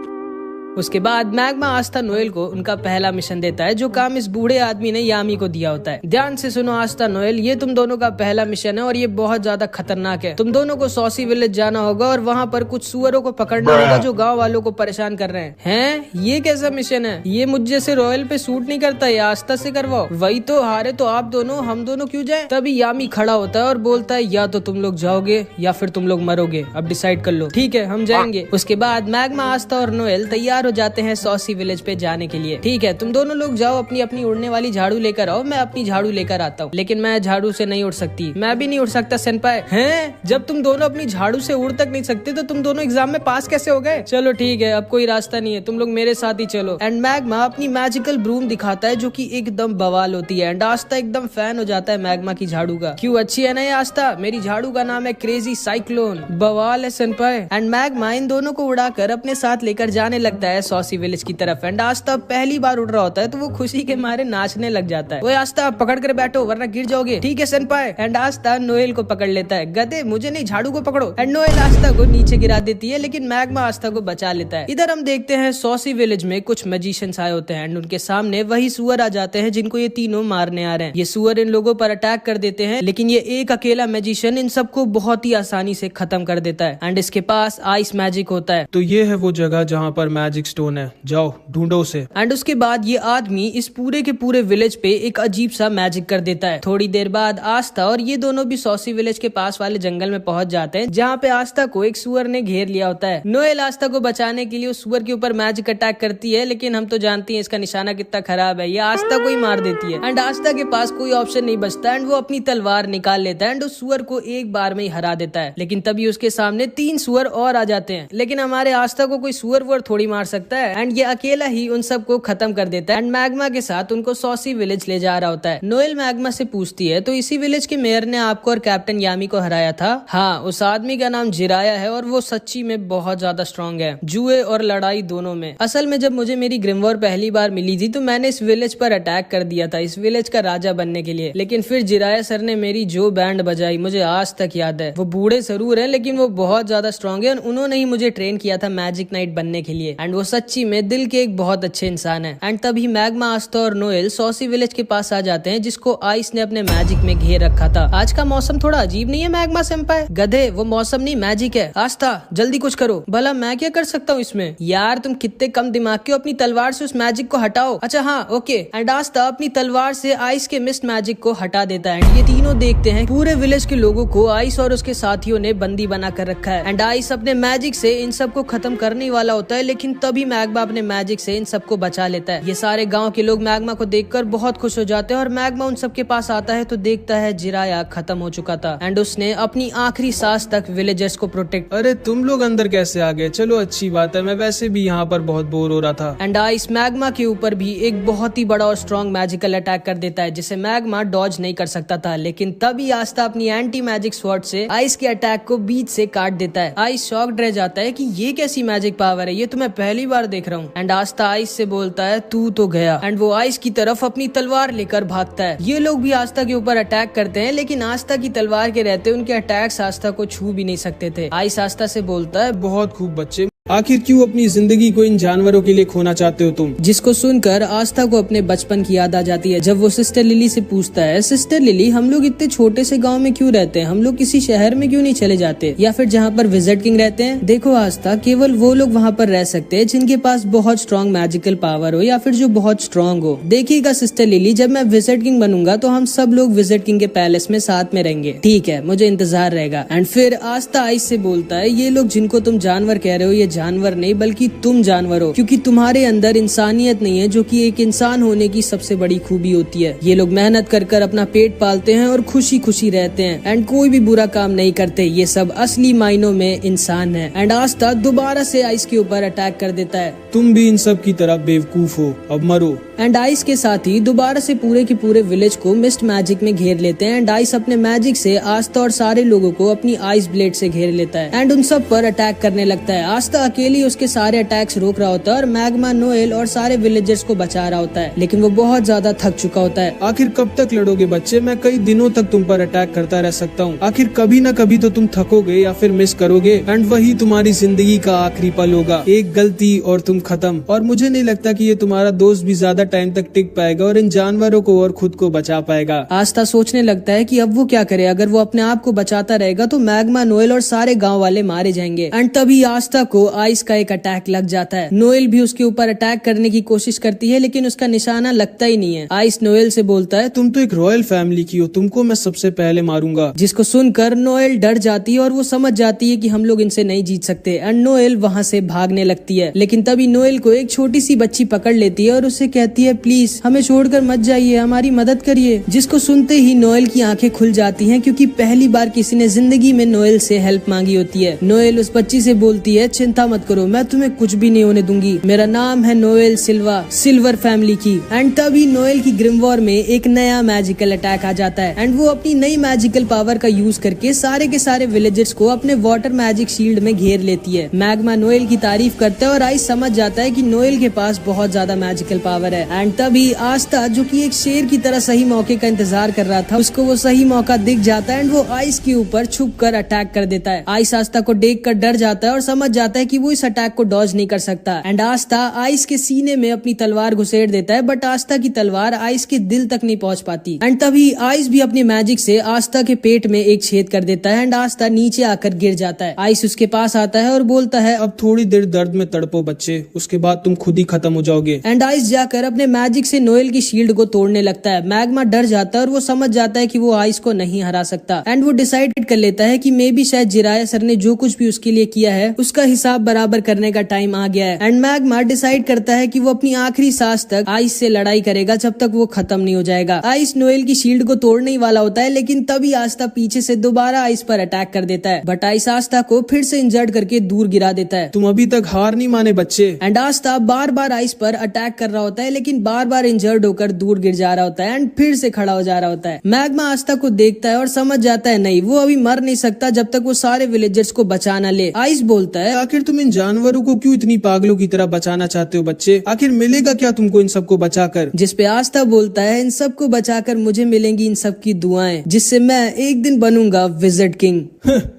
उसके बाद मैग्मा आस्था नोएल को उनका पहला मिशन देता है, जो काम इस बूढ़े आदमी ने यामी को दिया होता है। ध्यान से सुनो आस्था नोएल, ये तुम दोनों का पहला मिशन है और ये बहुत ज्यादा खतरनाक है। तुम दोनों को सॉसी विलेज जाना होगा और वहाँ पर कुछ सुअरों को पकड़ना होगा जो गाँव वालों को परेशान कर रहे हैं। ये कैसा मिशन है? ये मुझ जैसे रॉयल पे सूट नहीं करता, ये आस्था से करवाओ। वही तो, हारे तो आप दोनों, हम दोनों क्यों जाए? तभी यामी खड़ा होता है और बोलता है, या तो तुम लोग जाओगे या फिर तुम लोग मरोगे, अब डिसाइड कर लो। ठीक है, हम जाएंगे। उसके बाद मैग्मा आस्था और नोएल तैयार हो जाते हैं सॉसी विलेज पे जाने के लिए। ठीक है, तुम दोनों लोग जाओ, अपनी अपनी उड़ने वाली झाड़ू लेकर आओ, मैं अपनी झाड़ू लेकर आता हूँ। लेकिन मैं झाड़ू से नहीं उड़ सकती। मैं भी नहीं उड़ सकता सेनपाई। हैं? जब तुम दोनों अपनी झाड़ू से उड़ तक नहीं सकते तो तुम दोनों एग्जाम में पास कैसे हो गए? चलो ठीक है, अब कोई रास्ता नहीं है, तुम लोग मेरे साथ ही चलो। एंड मैग्मा अपनी मैजिकल ब्रूम दिखाता है जो कि एकदम बवाल होती है। एंड आस्था एकदम फैन हो जाता है मैग्मा की झाड़ू का। क्यों, अच्छी है ना ये आस्था? मेरी झाड़ू का नाम है क्रेजी साइक्लोन। बवाल है सेनपाई। एंड मैग्मा इन दोनों को उड़ाकर अपने साथ लेकर जाने लगता है सॉसी विलेज की तरफ। एंड आस्था पहली बार उड़ रहा होता है तो वो खुशी के मारे नाचने लग जाता है। वो आस्था पकड़ कर बैठो वरना गिर जाओगे। ठीक है सेनपाई। एंड आस्था नोएल को पकड़ लेता है। गधे, मुझे नहीं, झाड़ू को पकड़ो। एंड नोएल आस्था को नीचे गिरा देती है, लेकिन मैग्मा आस्था को बचा लेता है। इधर हम देखते हैं सॉसी विलेज में कुछ मैजिशियंस आए होते हैं एंड उनके सामने वही सुअर आ जाते हैं जिनको ये तीनों मारने आ रहे हैं। ये सुअर इन लोगों पर अटैक कर देते हैं, लेकिन ये एक अकेला मैजिशियन इन सबको बहुत ही आसानी से खत्म कर देता है। एंड इसके पास आइस मैजिक होता है। तो ये है वो जगह जहाँ पर मैजिक स्टोन है, जाओ ढूंढो उसे। एंड उसके बाद ये आदमी इस पूरे के पूरे विलेज पे एक अजीब सा मैजिक कर देता है। थोड़ी देर बाद आस्था और ये दोनों भी सॉसी विलेज के पास वाले जंगल में पहुंच जाते हैं, जहाँ पे आस्था को एक सुअर ने घेर लिया होता है। नोएल आस्था को बचाने के लिए उस सुअर के ऊपर मैजिक अटैक करती है, लेकिन हम तो जानती हैं इसका निशाना कितना खराब है, ये आस्था को ही मार देती है। एंड आस्था के पास कोई ऑप्शन नहीं बचता एंड वो अपनी तलवार निकाल लेता है एंड उस सुअर को एक बार में ही हरा देता है। लेकिन तभी उसके सामने 3 सुअर और आ जाते हैं, लेकिन हमारे आस्था को कोई सुअर वुअर थोड़ी मार सकता है एंड ये अकेला ही उन सबको खत्म कर देता है। एंड मैग्मा के साथ उनको सॉसी विलेज ले जा रहा होता है। नोएल मैग्मा से पूछती है, तो इसी विलेज के मेयर ने आपको और कैप्टन यामी को हराया था? हाँ, उस आदमी का नाम जिराया है और वो सच्ची में बहुत ज्यादा स्ट्रॉन्ग है, जुए और लड़ाई दोनों में। असल में जब मुझे मेरी ग्रिमवॉर पहली बार मिली थी तो मैंने इस विलेज पर अटैक कर दिया था, इस विलेज का राजा बनने के लिए। लेकिन फिर जिराया सर ने मेरी जो बैंड बजाई मुझे आज तक याद है। वो बूढ़े जरूर है लेकिन वो बहुत ज्यादा स्ट्रॉन्ग है और उन्होंने ही मुझे ट्रेन किया था मैजिक नाइट बनने के लिए। एंड वो सच्ची में दिल के एक बहुत अच्छे इंसान है। एंड तभी मैग्मा, आस्था और नोएल सॉसी विलेज के पास आ जाते हैं, जिसको आइस ने अपने मैजिक में घेर रखा था। आज का मौसम थोड़ा अजीब नहीं है मैग्मा सेंपाई? गधे, वो मौसम नहीं मैजिक है। आस्था जल्दी कुछ करो। भला मैं क्या कर सकता हूँ इसमें? यार तुम कितने कम दिमाग के हो, अपनी तलवार से उस मैजिक को हटाओ। अच्छा हाँ, ओके। एंड आस्था अपनी तलवार से आइस के मिस्ट मैजिक को हटा देता है। ये तीनों देखते हैं पूरे विलेज के लोगों को आइस और उसके साथियों ने बंदी बना कर रखा है। एंड आइस अपने मैजिक से इन सबको खत्म करने वाला होता है, लेकिन तभी मैग्मा अपने मैजिक से इन सबको बचा लेता है। ये सारे गाँव के लोग मैग्मा को देखकर बहुत खुश हो जाते हैं और मैग्मा उन सबके पास आता है तो देखता है जिराया खत्म हो चुका था एंड उसने अपनी आखिरी सांस तक विलेजर्स को प्रोटेक्ट। अरे तुम लोग अंदर कैसे आ गए? चलो अच्छी बात है, मैं वैसे भी यहाँ पर बहुत बोर हो रहा था। एंड आइस मैग्मा के ऊपर भी एक बहुत ही बड़ा और स्ट्रॉन्ग मैजिकल अटैक कर देता है जिसे मैग्मा डॉज नहीं कर सकता था, लेकिन तभी आस्था अपनी एंटी मैजिक स्वॉर्ड से आइस के अटैक को बीच से काट देता है। आइस शॉक्ड रह जाता है कि ये कैसी मैजिक पावर है, ये तो मैं पहली बार देख रहा हूँ। एंड आस्था आइस से बोलता है तू तो गया, एंड वो आइस की तरफ अपनी तलवार लेकर भागता है। ये लोग भी आस्था के ऊपर अटैक करते हैं, लेकिन आस्था की तलवार के रहते उनके अटैक्स आस्था को छू भी नहीं सकते थे। आइस आस्था से बोलता है बहुत खूब बच्चे, आखिर क्यों अपनी जिंदगी को इन जानवरों के लिए खोना चाहते हो तुम? जिसको सुनकर आस्था को अपने बचपन की याद आ जाती है जब वो सिस्टर लिली से पूछता है, सिस्टर लिली हम लोग इतने छोटे से गांव में क्यों रहते हैं, हम लोग किसी शहर में क्यों नहीं चले जाते या फिर जहाँ पर विजिट किंग रहते हैं। देखो आस्था, केवल वो लोग वहाँ पर रह सकते हैं जिनके पास बहुत स्ट्रॉन्ग मैजिकल पावर हो या फिर जो बहुत स्ट्रॉन्ग हो। देखिएगा सिस्टर लिली, जब मैं विजिट किंग बनूंगा तो हम सब लोग विजिट किंग के पैलेस में साथ में रहेंगे, ठीक है? मुझे इंतजार रहेगा। एंड फिर आस्था आइस से बोलता है, ये लोग जिनको तुम जानवर कह रहे हो ये जानवर नहीं बल्कि तुम जानवर हो, क्योंकि तुम्हारे अंदर इंसानियत नहीं है जो कि एक इंसान होने की सबसे बड़ी खूबी होती है। ये लोग मेहनत कर कर अपना पेट पालते हैं और खुशी खुशी रहते हैं एंड कोई भी बुरा काम नहीं करते। ये सब असली मायनों में इंसान है। एंड आस्था दोबारा से आइस के ऊपर अटैक कर देता है। तुम भी इन सब की तरह बेवकूफ हो, अब मरो। एंड आइस के साथ ही दोबारा से पूरे के पूरे विलेज को मिस्ट मैजिक में घेर लेते हैं एंड आइस अपने मैजिक से आस्था और सारे लोगों को अपनी आइस ब्लेड से घेर लेता है एंड उन सब पर अटैक करने लगता है। आस्था अकेली उसके सारे अटैक्स रोक रहा होता है और मैग्मा नोएल और सारे विलेजर्स को बचा रहा होता है, लेकिन वो बहुत ज्यादा थक चुका होता है। आखिर कब तक लड़ोगे बच्चे? मैं कई दिनों तक तुम पर अटैक करता रह सकता हूँ। आखिर कभी न कभी तो तुम थकोगे या फिर मिस करोगे एंड वही तुम्हारी जिंदगी का आखिरी पल होगा। एक गलती और तुम खत्म। और मुझे नहीं लगता कि ये तुम्हारा दोस्त भी ज्यादा टाइम तक टिक पाएगा और इन जानवरों को और खुद को बचा पाएगा। आस्था सोचने लगता है कि अब वो क्या करे, अगर वो अपने आप को बचाता रहेगा तो मैग्मा नोएल और सारे गांव वाले मारे जाएंगे। एंड तभी आस्था को आइस का एक अटैक लग जाता है। नोएल भी उसके ऊपर अटैक करने की कोशिश करती है, लेकिन उसका निशाना लगता ही नहीं है। आइस नोएल से बोलता है, तुम तो एक रॉयल फैमिली की हो, तुमको मैं सबसे पहले मारूंगा। जिसको सुनकर नोएल डर जाती है और वो समझ जाती है कि हम लोग इनसे नहीं जीत सकते एंड नोएल वहाँ से भागने लगती है। लेकिन तभी नोएल को एक छोटी सी बच्ची पकड़ लेती है और उससे कहती है, प्लीज हमें छोड़कर मत जाइए, हमारी मदद करिए। जिसको सुनते ही नोएल की आंखें खुल जाती हैं, क्योंकि पहली बार किसी ने जिंदगी में नोएल से हेल्प मांगी होती है। नोएल उस बच्ची से बोलती है, चिंता मत करो, मैं तुम्हें कुछ भी नहीं होने दूंगी, मेरा नाम है नोएल सिल्वा, सिल्वर फैमिली की। एंड तभी नोएल की ग्रिमवॉर में एक नया मैजिकल अटैक आ जाता है एंड वो अपनी नई मैजिकल पावर का यूज करके सारे के सारे विलेजर्स को अपने वाटर मैजिक शील्ड में घेर लेती है। मैग्मा नोएल की तारीफ करता है और आइस समझ जाता है कि नोएल के पास बहुत ज्यादा मैजिकल पावर है। एंड तभी आस्था, जो कि एक शेर की तरह सही मौके का इंतजार कर रहा था, उसको वो सही मौका दिख जाता है एंड वो आइस के ऊपर छुप कर अटैक कर देता है। आइस आस्था को देख कर डर जाता है और समझ जाता है कि वो इस अटैक को डॉज नहीं कर सकता। एंड आस्था आइस के सीने में अपनी तलवार घुसेड़ देता है, बट आस्था की तलवार आइस के दिल तक नहीं पहुंच पाती। एंड तभी आइस भी अपनी मैजिक से आस्था के पेट में एक छेद कर देता है एंड आस्था नीचे आकर गिर जाता है। आइस उसके पास आता है और बोलता है, अब थोड़ी देर दर्द में तड़पो बच्चे, उसके बाद तुम खुद ही खत्म हो जाओगे। एंड आइस जाकर अपने मैजिक से नोएल की शील्ड को तोड़ने लगता है। मैग्मा डर जाता है और वो समझ जाता है कि वो आइस को नहीं हरा सकता एंड वो डिसाइड कर लेता है कि मे बी शायद जिराया सर ने जो कुछ भी उसके लिए किया है उसका हिसाब बराबर करने का टाइम आ गया है। एंड मैग्मा डिसाइड करता है कि वो अपनी आखिरी सांस तक आइस से लड़ाई करेगा जब तक वो खत्म नहीं हो जाएगा। आइस नोएल की शील्ड को तोड़ने ही वाला होता है, लेकिन तभी आस्था पीछे से दोबारा आइस पर अटैक कर देता है, बट आइस आस्था को फिर से इंजर्ड करके दूर गिरा देता है। तुम अभी तक हार नहीं माने बच्चे। And Aastha bar bar ice पर अटैक कर रहा होता है, लेकिन बार बार इंजर्ड होकर दूर गिर जा रहा होता है एंड फिर से खड़ा हो जा रहा होता है। मैग्मा आस्था को देखता है और समझ जाता है नहीं, वो अभी मर नहीं सकता जब तक वो सारे विलेजर्स को बचा ना ले। आइस बोलता है, आखिर तुम इन जानवरों को क्यों इतनी पागलों की तरह बचाना चाहते हो बच्चे? आखिर मिलेगा क्या तुमको इन सबको बचाकर? जिसपे आस्था बोलता है, इन सबको बचाकर मुझे मिलेंगी इन सब की दुआएं, जिससे मैं एक दिन बनूंगा विजिट किंग।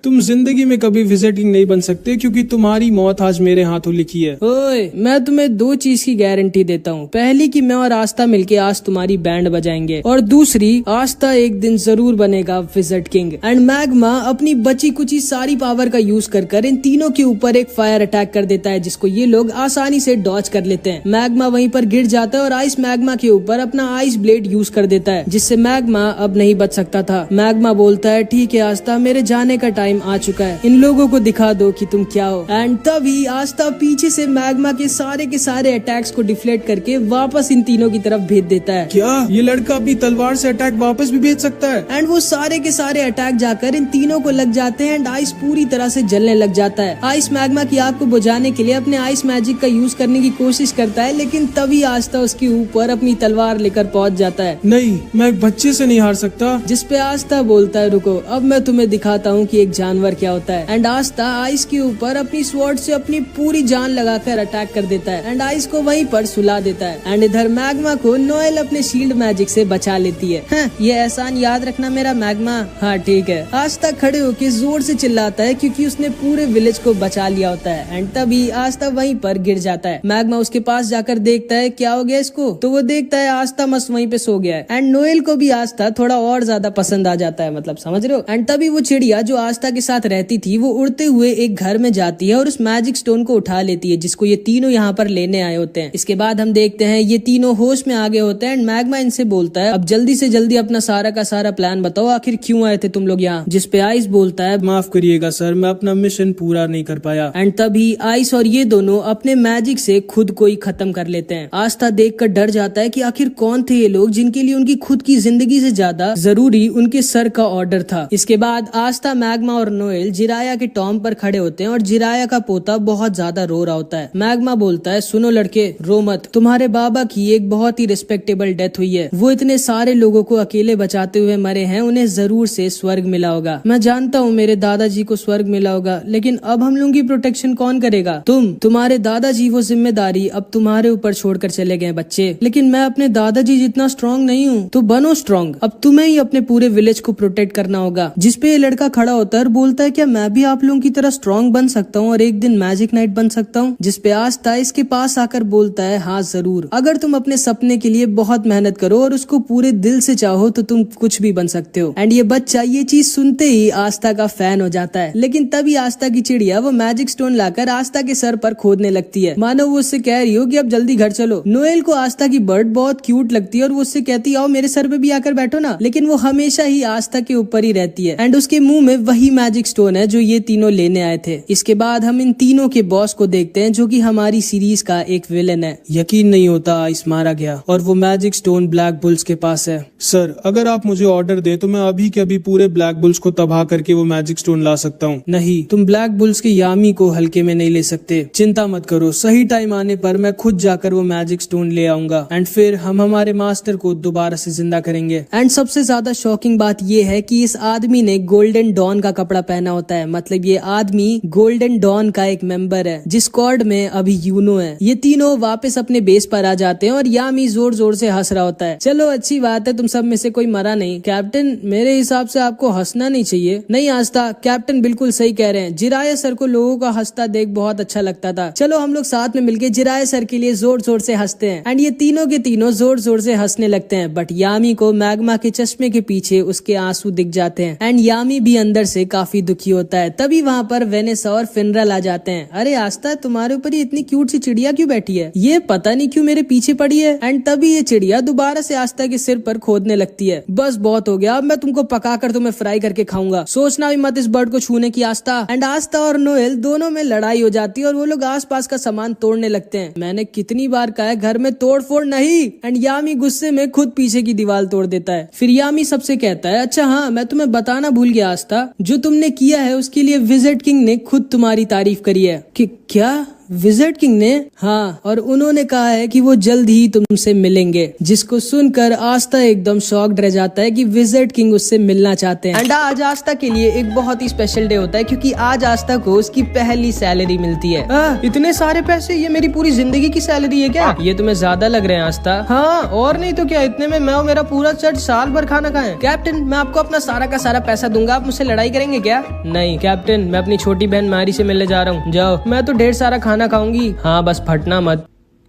तुम जिंदगी में कभी विजिट किंग नहीं बन सकते, क्योंकि तुम्हारी मौत आज मेरे हाथों लिखी है। ओए, मैं तुम्हें दो चीज की गारंटी देता हूँ। पहली कि मैं और आस्था मिलके आज तुम्हारी बैंड बजाएंगे, और दूसरी आस्था एक दिन जरूर बनेगा विज़र्ड किंग। एंड मैग्मा अपनी बची कुची सारी पावर का यूज कर इन तीनों के ऊपर एक फायर अटैक कर देता है, जिसको ये लोग आसानी से डॉज कर लेते हैं। मैग्मा वहीं पर गिर जाता है और आइस मैग्मा के ऊपर अपना आइस ब्लेड यूज कर देता है, जिससे मैग्मा अब नहीं बच सकता था। मैग्मा बोलता है ठीक है आस्था, मेरे जाने का टाइम आ चुका है, इन लोगों को दिखा दो कि तुम क्या हो। एंड तभी आस्था पीछे से मैग्मा के सारे अटैक्स को डिफ्लेक्ट करके वापस इन तीनों की तरफ भेज देता है। क्या ये लड़का अपनी तलवार से अटैक वापस भी भेज सकता है? एंड वो सारे के सारे अटैक जाकर इन तीनों को लग जाते हैं एंड आइस पूरी तरह से जलने लग जाता है। आइस मैग्मा की आग को बुझाने के लिए अपने आइस मैजिक का यूज करने की कोशिश करता है, लेकिन तभी आस्था उसके ऊपर अपनी तलवार लेकर पहुंच जाता है। नहीं, मैं एक बच्चे से नहीं हार सकता। जिसपे आस्था बोलता है रुको, अब मैं तुम्हें दिखाता हूँ कि एक जानवर क्या होता है। एंड आस्था आइस के ऊपर अपनी स्वॉर्ड से अपनी पूरी जान लगाकर अटैक कर देता है एंड आइस को वहीं पर सुला देता है। एंड इधर मैग्मा को नोएल अपने शील्ड मैजिक से बचा लेती है। ये एहसान याद रखना मेरा मैग्मा। हाँ ठीक है। आस्था खड़े होकर जोर से चिल्लाता है क्योंकि उसने पूरे विलेज को बचा लिया होता है। एंड तभी आस्था वहीं पर गिर जाता है। मैग्मा उसके पास जाकर देखता है क्या हो गया इसको, तो वो देखता है आस्था मस्त वहीं पे सो गया है। एंड नोएल को भी आस्था थोड़ा और ज्यादा पसंद आ जाता है, मतलब समझ रहे हो। एंड तभी वो चिड़िया जो आस्था के साथ रहती थी वो उड़ते हुए एक घर में जाती है और उस मैजिक स्टोन को उठा लेती है, जिसको ये तीनों यहाँ पर लेने आए होते हैं। इसके बाद हम देखते हैं ये तीनों होश में आगे होते हैं एंड मैग्मा इनसे बोलता है अब जल्दी से जल्दी अपना सारा का सारा प्लान बताओ, आखिर क्यों आए थे तुम लोग यहाँ। जिसपे आइस बोलता है माफ करिएगा सर, मैं अपना मिशन पूरा नहीं कर पाया। एंड तभी आइस और ये दोनों अपने मैजिक से खुद को ही खत्म कर लेते हैं। आस्था देखकर डर जाता है कि आखिर कौन थे ये लोग जिनके लिए उनकी खुद की जिंदगी से ज्यादा जरूरी उनके सर का ऑर्डर था। इसके बाद आस्था, मैग्मा और नोएल जिराया के टॉम पर खड़े होते हैं और जिराया का पोता बहुत ज्यादा रो रहा होता है। मैग्मा बोलता है सुनो लड़के, रो मत, तुम्हारे बाबा की एक बहुत ही रिस्पेक्टेबल डेथ हुई है। वो इतने सारे लोगों को अकेले बचाते हुए मरे हैं, उन्हें जरूर से स्वर्ग मिला होगा। मैं जानता हूँ मेरे दादाजी को स्वर्ग मिला होगा, लेकिन अब हम लोगों की प्रोटेक्शन कौन करेगा? तुम्हारे दादाजी वो जिम्मेदारी अब तुम्हारे ऊपर छोड़कर चले गए बच्चे। लेकिन मैं अपने दादाजी जितना स्ट्रांग नहीं हूँ, तो बनो स्ट्रांग। अब तुम्हें ही अपने पूरे विलेज को प्रोटेक्ट करना होगा। जिसपे ये लड़का खड़ा होता है और बोलता है क्या मैं भी आप लोगों की तरह स्ट्रांग बन सकता हूँ और एक दिन मैजिक नाइट बन सकता हूँ? जिसपे आस्था इसके पास आकर बोलता है हाँ जरूर, अगर तुम अपने सपने के लिए बहुत मेहनत करो और उसको पूरे दिल से चाहो तो तुम कुछ भी बन सकते हो। एंड ये बच्चा ये चीज सुनते ही आस्था का फैन हो जाता है। लेकिन तभी आस्था की चिड़िया वो मैजिक स्टोन लाकर आस्था के सर पर खोदने लगती है, मानो वो उससे कह रही हो कि अब जल्दी घर चलो। नोएल को आस्था की बर्ड बहुत क्यूट लगती है और वो उससे कहती है आओ मेरे सर पे भी आकर बैठो ना, लेकिन वो हमेशा ही आस्था के ऊपर ही रहती है। एंड उसके मुंह में वही मैजिक स्टोन है जो ये तीनों लेने आए थे। इसके बाद हम इन तीनों के बॉस को देखते हैं जो कि हमारी सीरीज का एक विलेन है। यकीन नहीं होता आइस मारा गया और वो मैजिक स्टोन ब्लैक बुल्स के पास है। सर अगर आप मुझे ऑर्डर दे तो मैं अभी के अभी पूरे ब्लैक बुल्स को तबाह करके वो मैजिक स्टोन ला सकता हूँ। नहीं, तुम ब्लैक बुल्स के यामी को हल्के में नहीं ले सकते। चिंता मत करो, सही टाइम आने पर मैं खुद जाकर वो मैजिक स्टोन ले आऊंगा एंड फिर हम हमारे मास्टर को दोबारा से जिंदा करेंगे। एंड सबसे ज्यादा शॉकिंग बात ये है कि इस आदमी ने गोल्डन डॉन का कपड़ा पहना होता है, मतलब ये आदमी गोल्डन डॉन का एक मेंबर है जिस स्क्वाड में अभी यूनो है। ये तीनों वापस अपने बेस पर आ जाते हैं और यामी जोर जोर से हंस रहा होता है। चलो अच्छी बात है, तुम सब में से कोई मरा नहीं। कैप्टन मेरे हिसाब से आपको हंसना नहीं चाहिए। नहीं आस्था, कैप्टन बिल्कुल सही कह रहे हैं। जिराया सर को लोगों का हंसता देख बहुत अच्छा लगता था। चलो हम लोग साथ में मिलके जिराया सर के लिए जोर जोर से हंसते हैं। एंड ये तीनों के तीनों जोर जोर से हंसने लगते हैं, बट यामी को मैग्मा के चश्मे के पीछे उसके आंसू दिख जाते हैं एंड यामी भी अंदर से काफी दुखी होता है। तभी वहाँ पर वेनेसा और फिनरल आ जाते हैं। अरे आस्था, तुम्हारे ऊपर ये इतनी क्यूट सी चिड़िया क्यों बैठी है? ये पता नहीं क्यों मेरे पीछे पड़ी है। एंड तभी ये चिड़िया दोबारा से आस्था के सिर पर खोदने लगती है। बस बहुत हो गया, अब मैं तुमको पकाकर तुम्हें फ्राई करके खाऊंगा। सोचना भी मत इस बर्ड को छूने की आस्था। एंड आस्था और नोएल दोनों में लड़ाई हो जाती है और वो लोग आसपास का सामान तोड़ने लगते हैं। मैंने कितनी बार कहा है घर में तोड़ फोड़ नहीं। एंड यामी गुस्से में खुद पीछे की दीवार तोड़ देता है। फिर यामी सबसे कहता है अच्छा हाँ, मैं तुम्हें बताना भूल गया आस्था, जो तुमने किया है उसके लिए विज़र्ड किंग ने खुद तुम्हारी तारीफ करी है। कि क्या? विज़र्ड किंग ने? हाँ, और उन्होंने कहा है कि वो जल्द ही तुमसे मिलेंगे। जिसको सुनकर आस्था एकदम शॉक्ड रह जाता है कि विज़र्ड किंग उससे मिलना चाहते हैं। एंड आज आस्था के लिए एक बहुत ही स्पेशल डे होता है क्योंकि आज आस्था को उसकी पहली सैलरी मिलती है। इतने सारे पैसे? ये मेरी पूरी जिंदगी की सैलरी है क्या? ये तुम्हें ज्यादा लग रहे हैं आस्था। हाँ और नहीं तो क्या, इतने में मैं और मेरा पूरा चर्च साल भर खाना खाए। कैप्टन मैं आपको अपना सारा का सारा पैसा दूंगा, आप मुझसे लड़ाई करेंगे क्या? नहीं कैप्टन, मैं अपनी छोटी बहन मारी से मिलने जा रहा हूँ। जाओ। मैं तो ढेर सारा खाना खाऊंगी। हाँ बस फटना मत।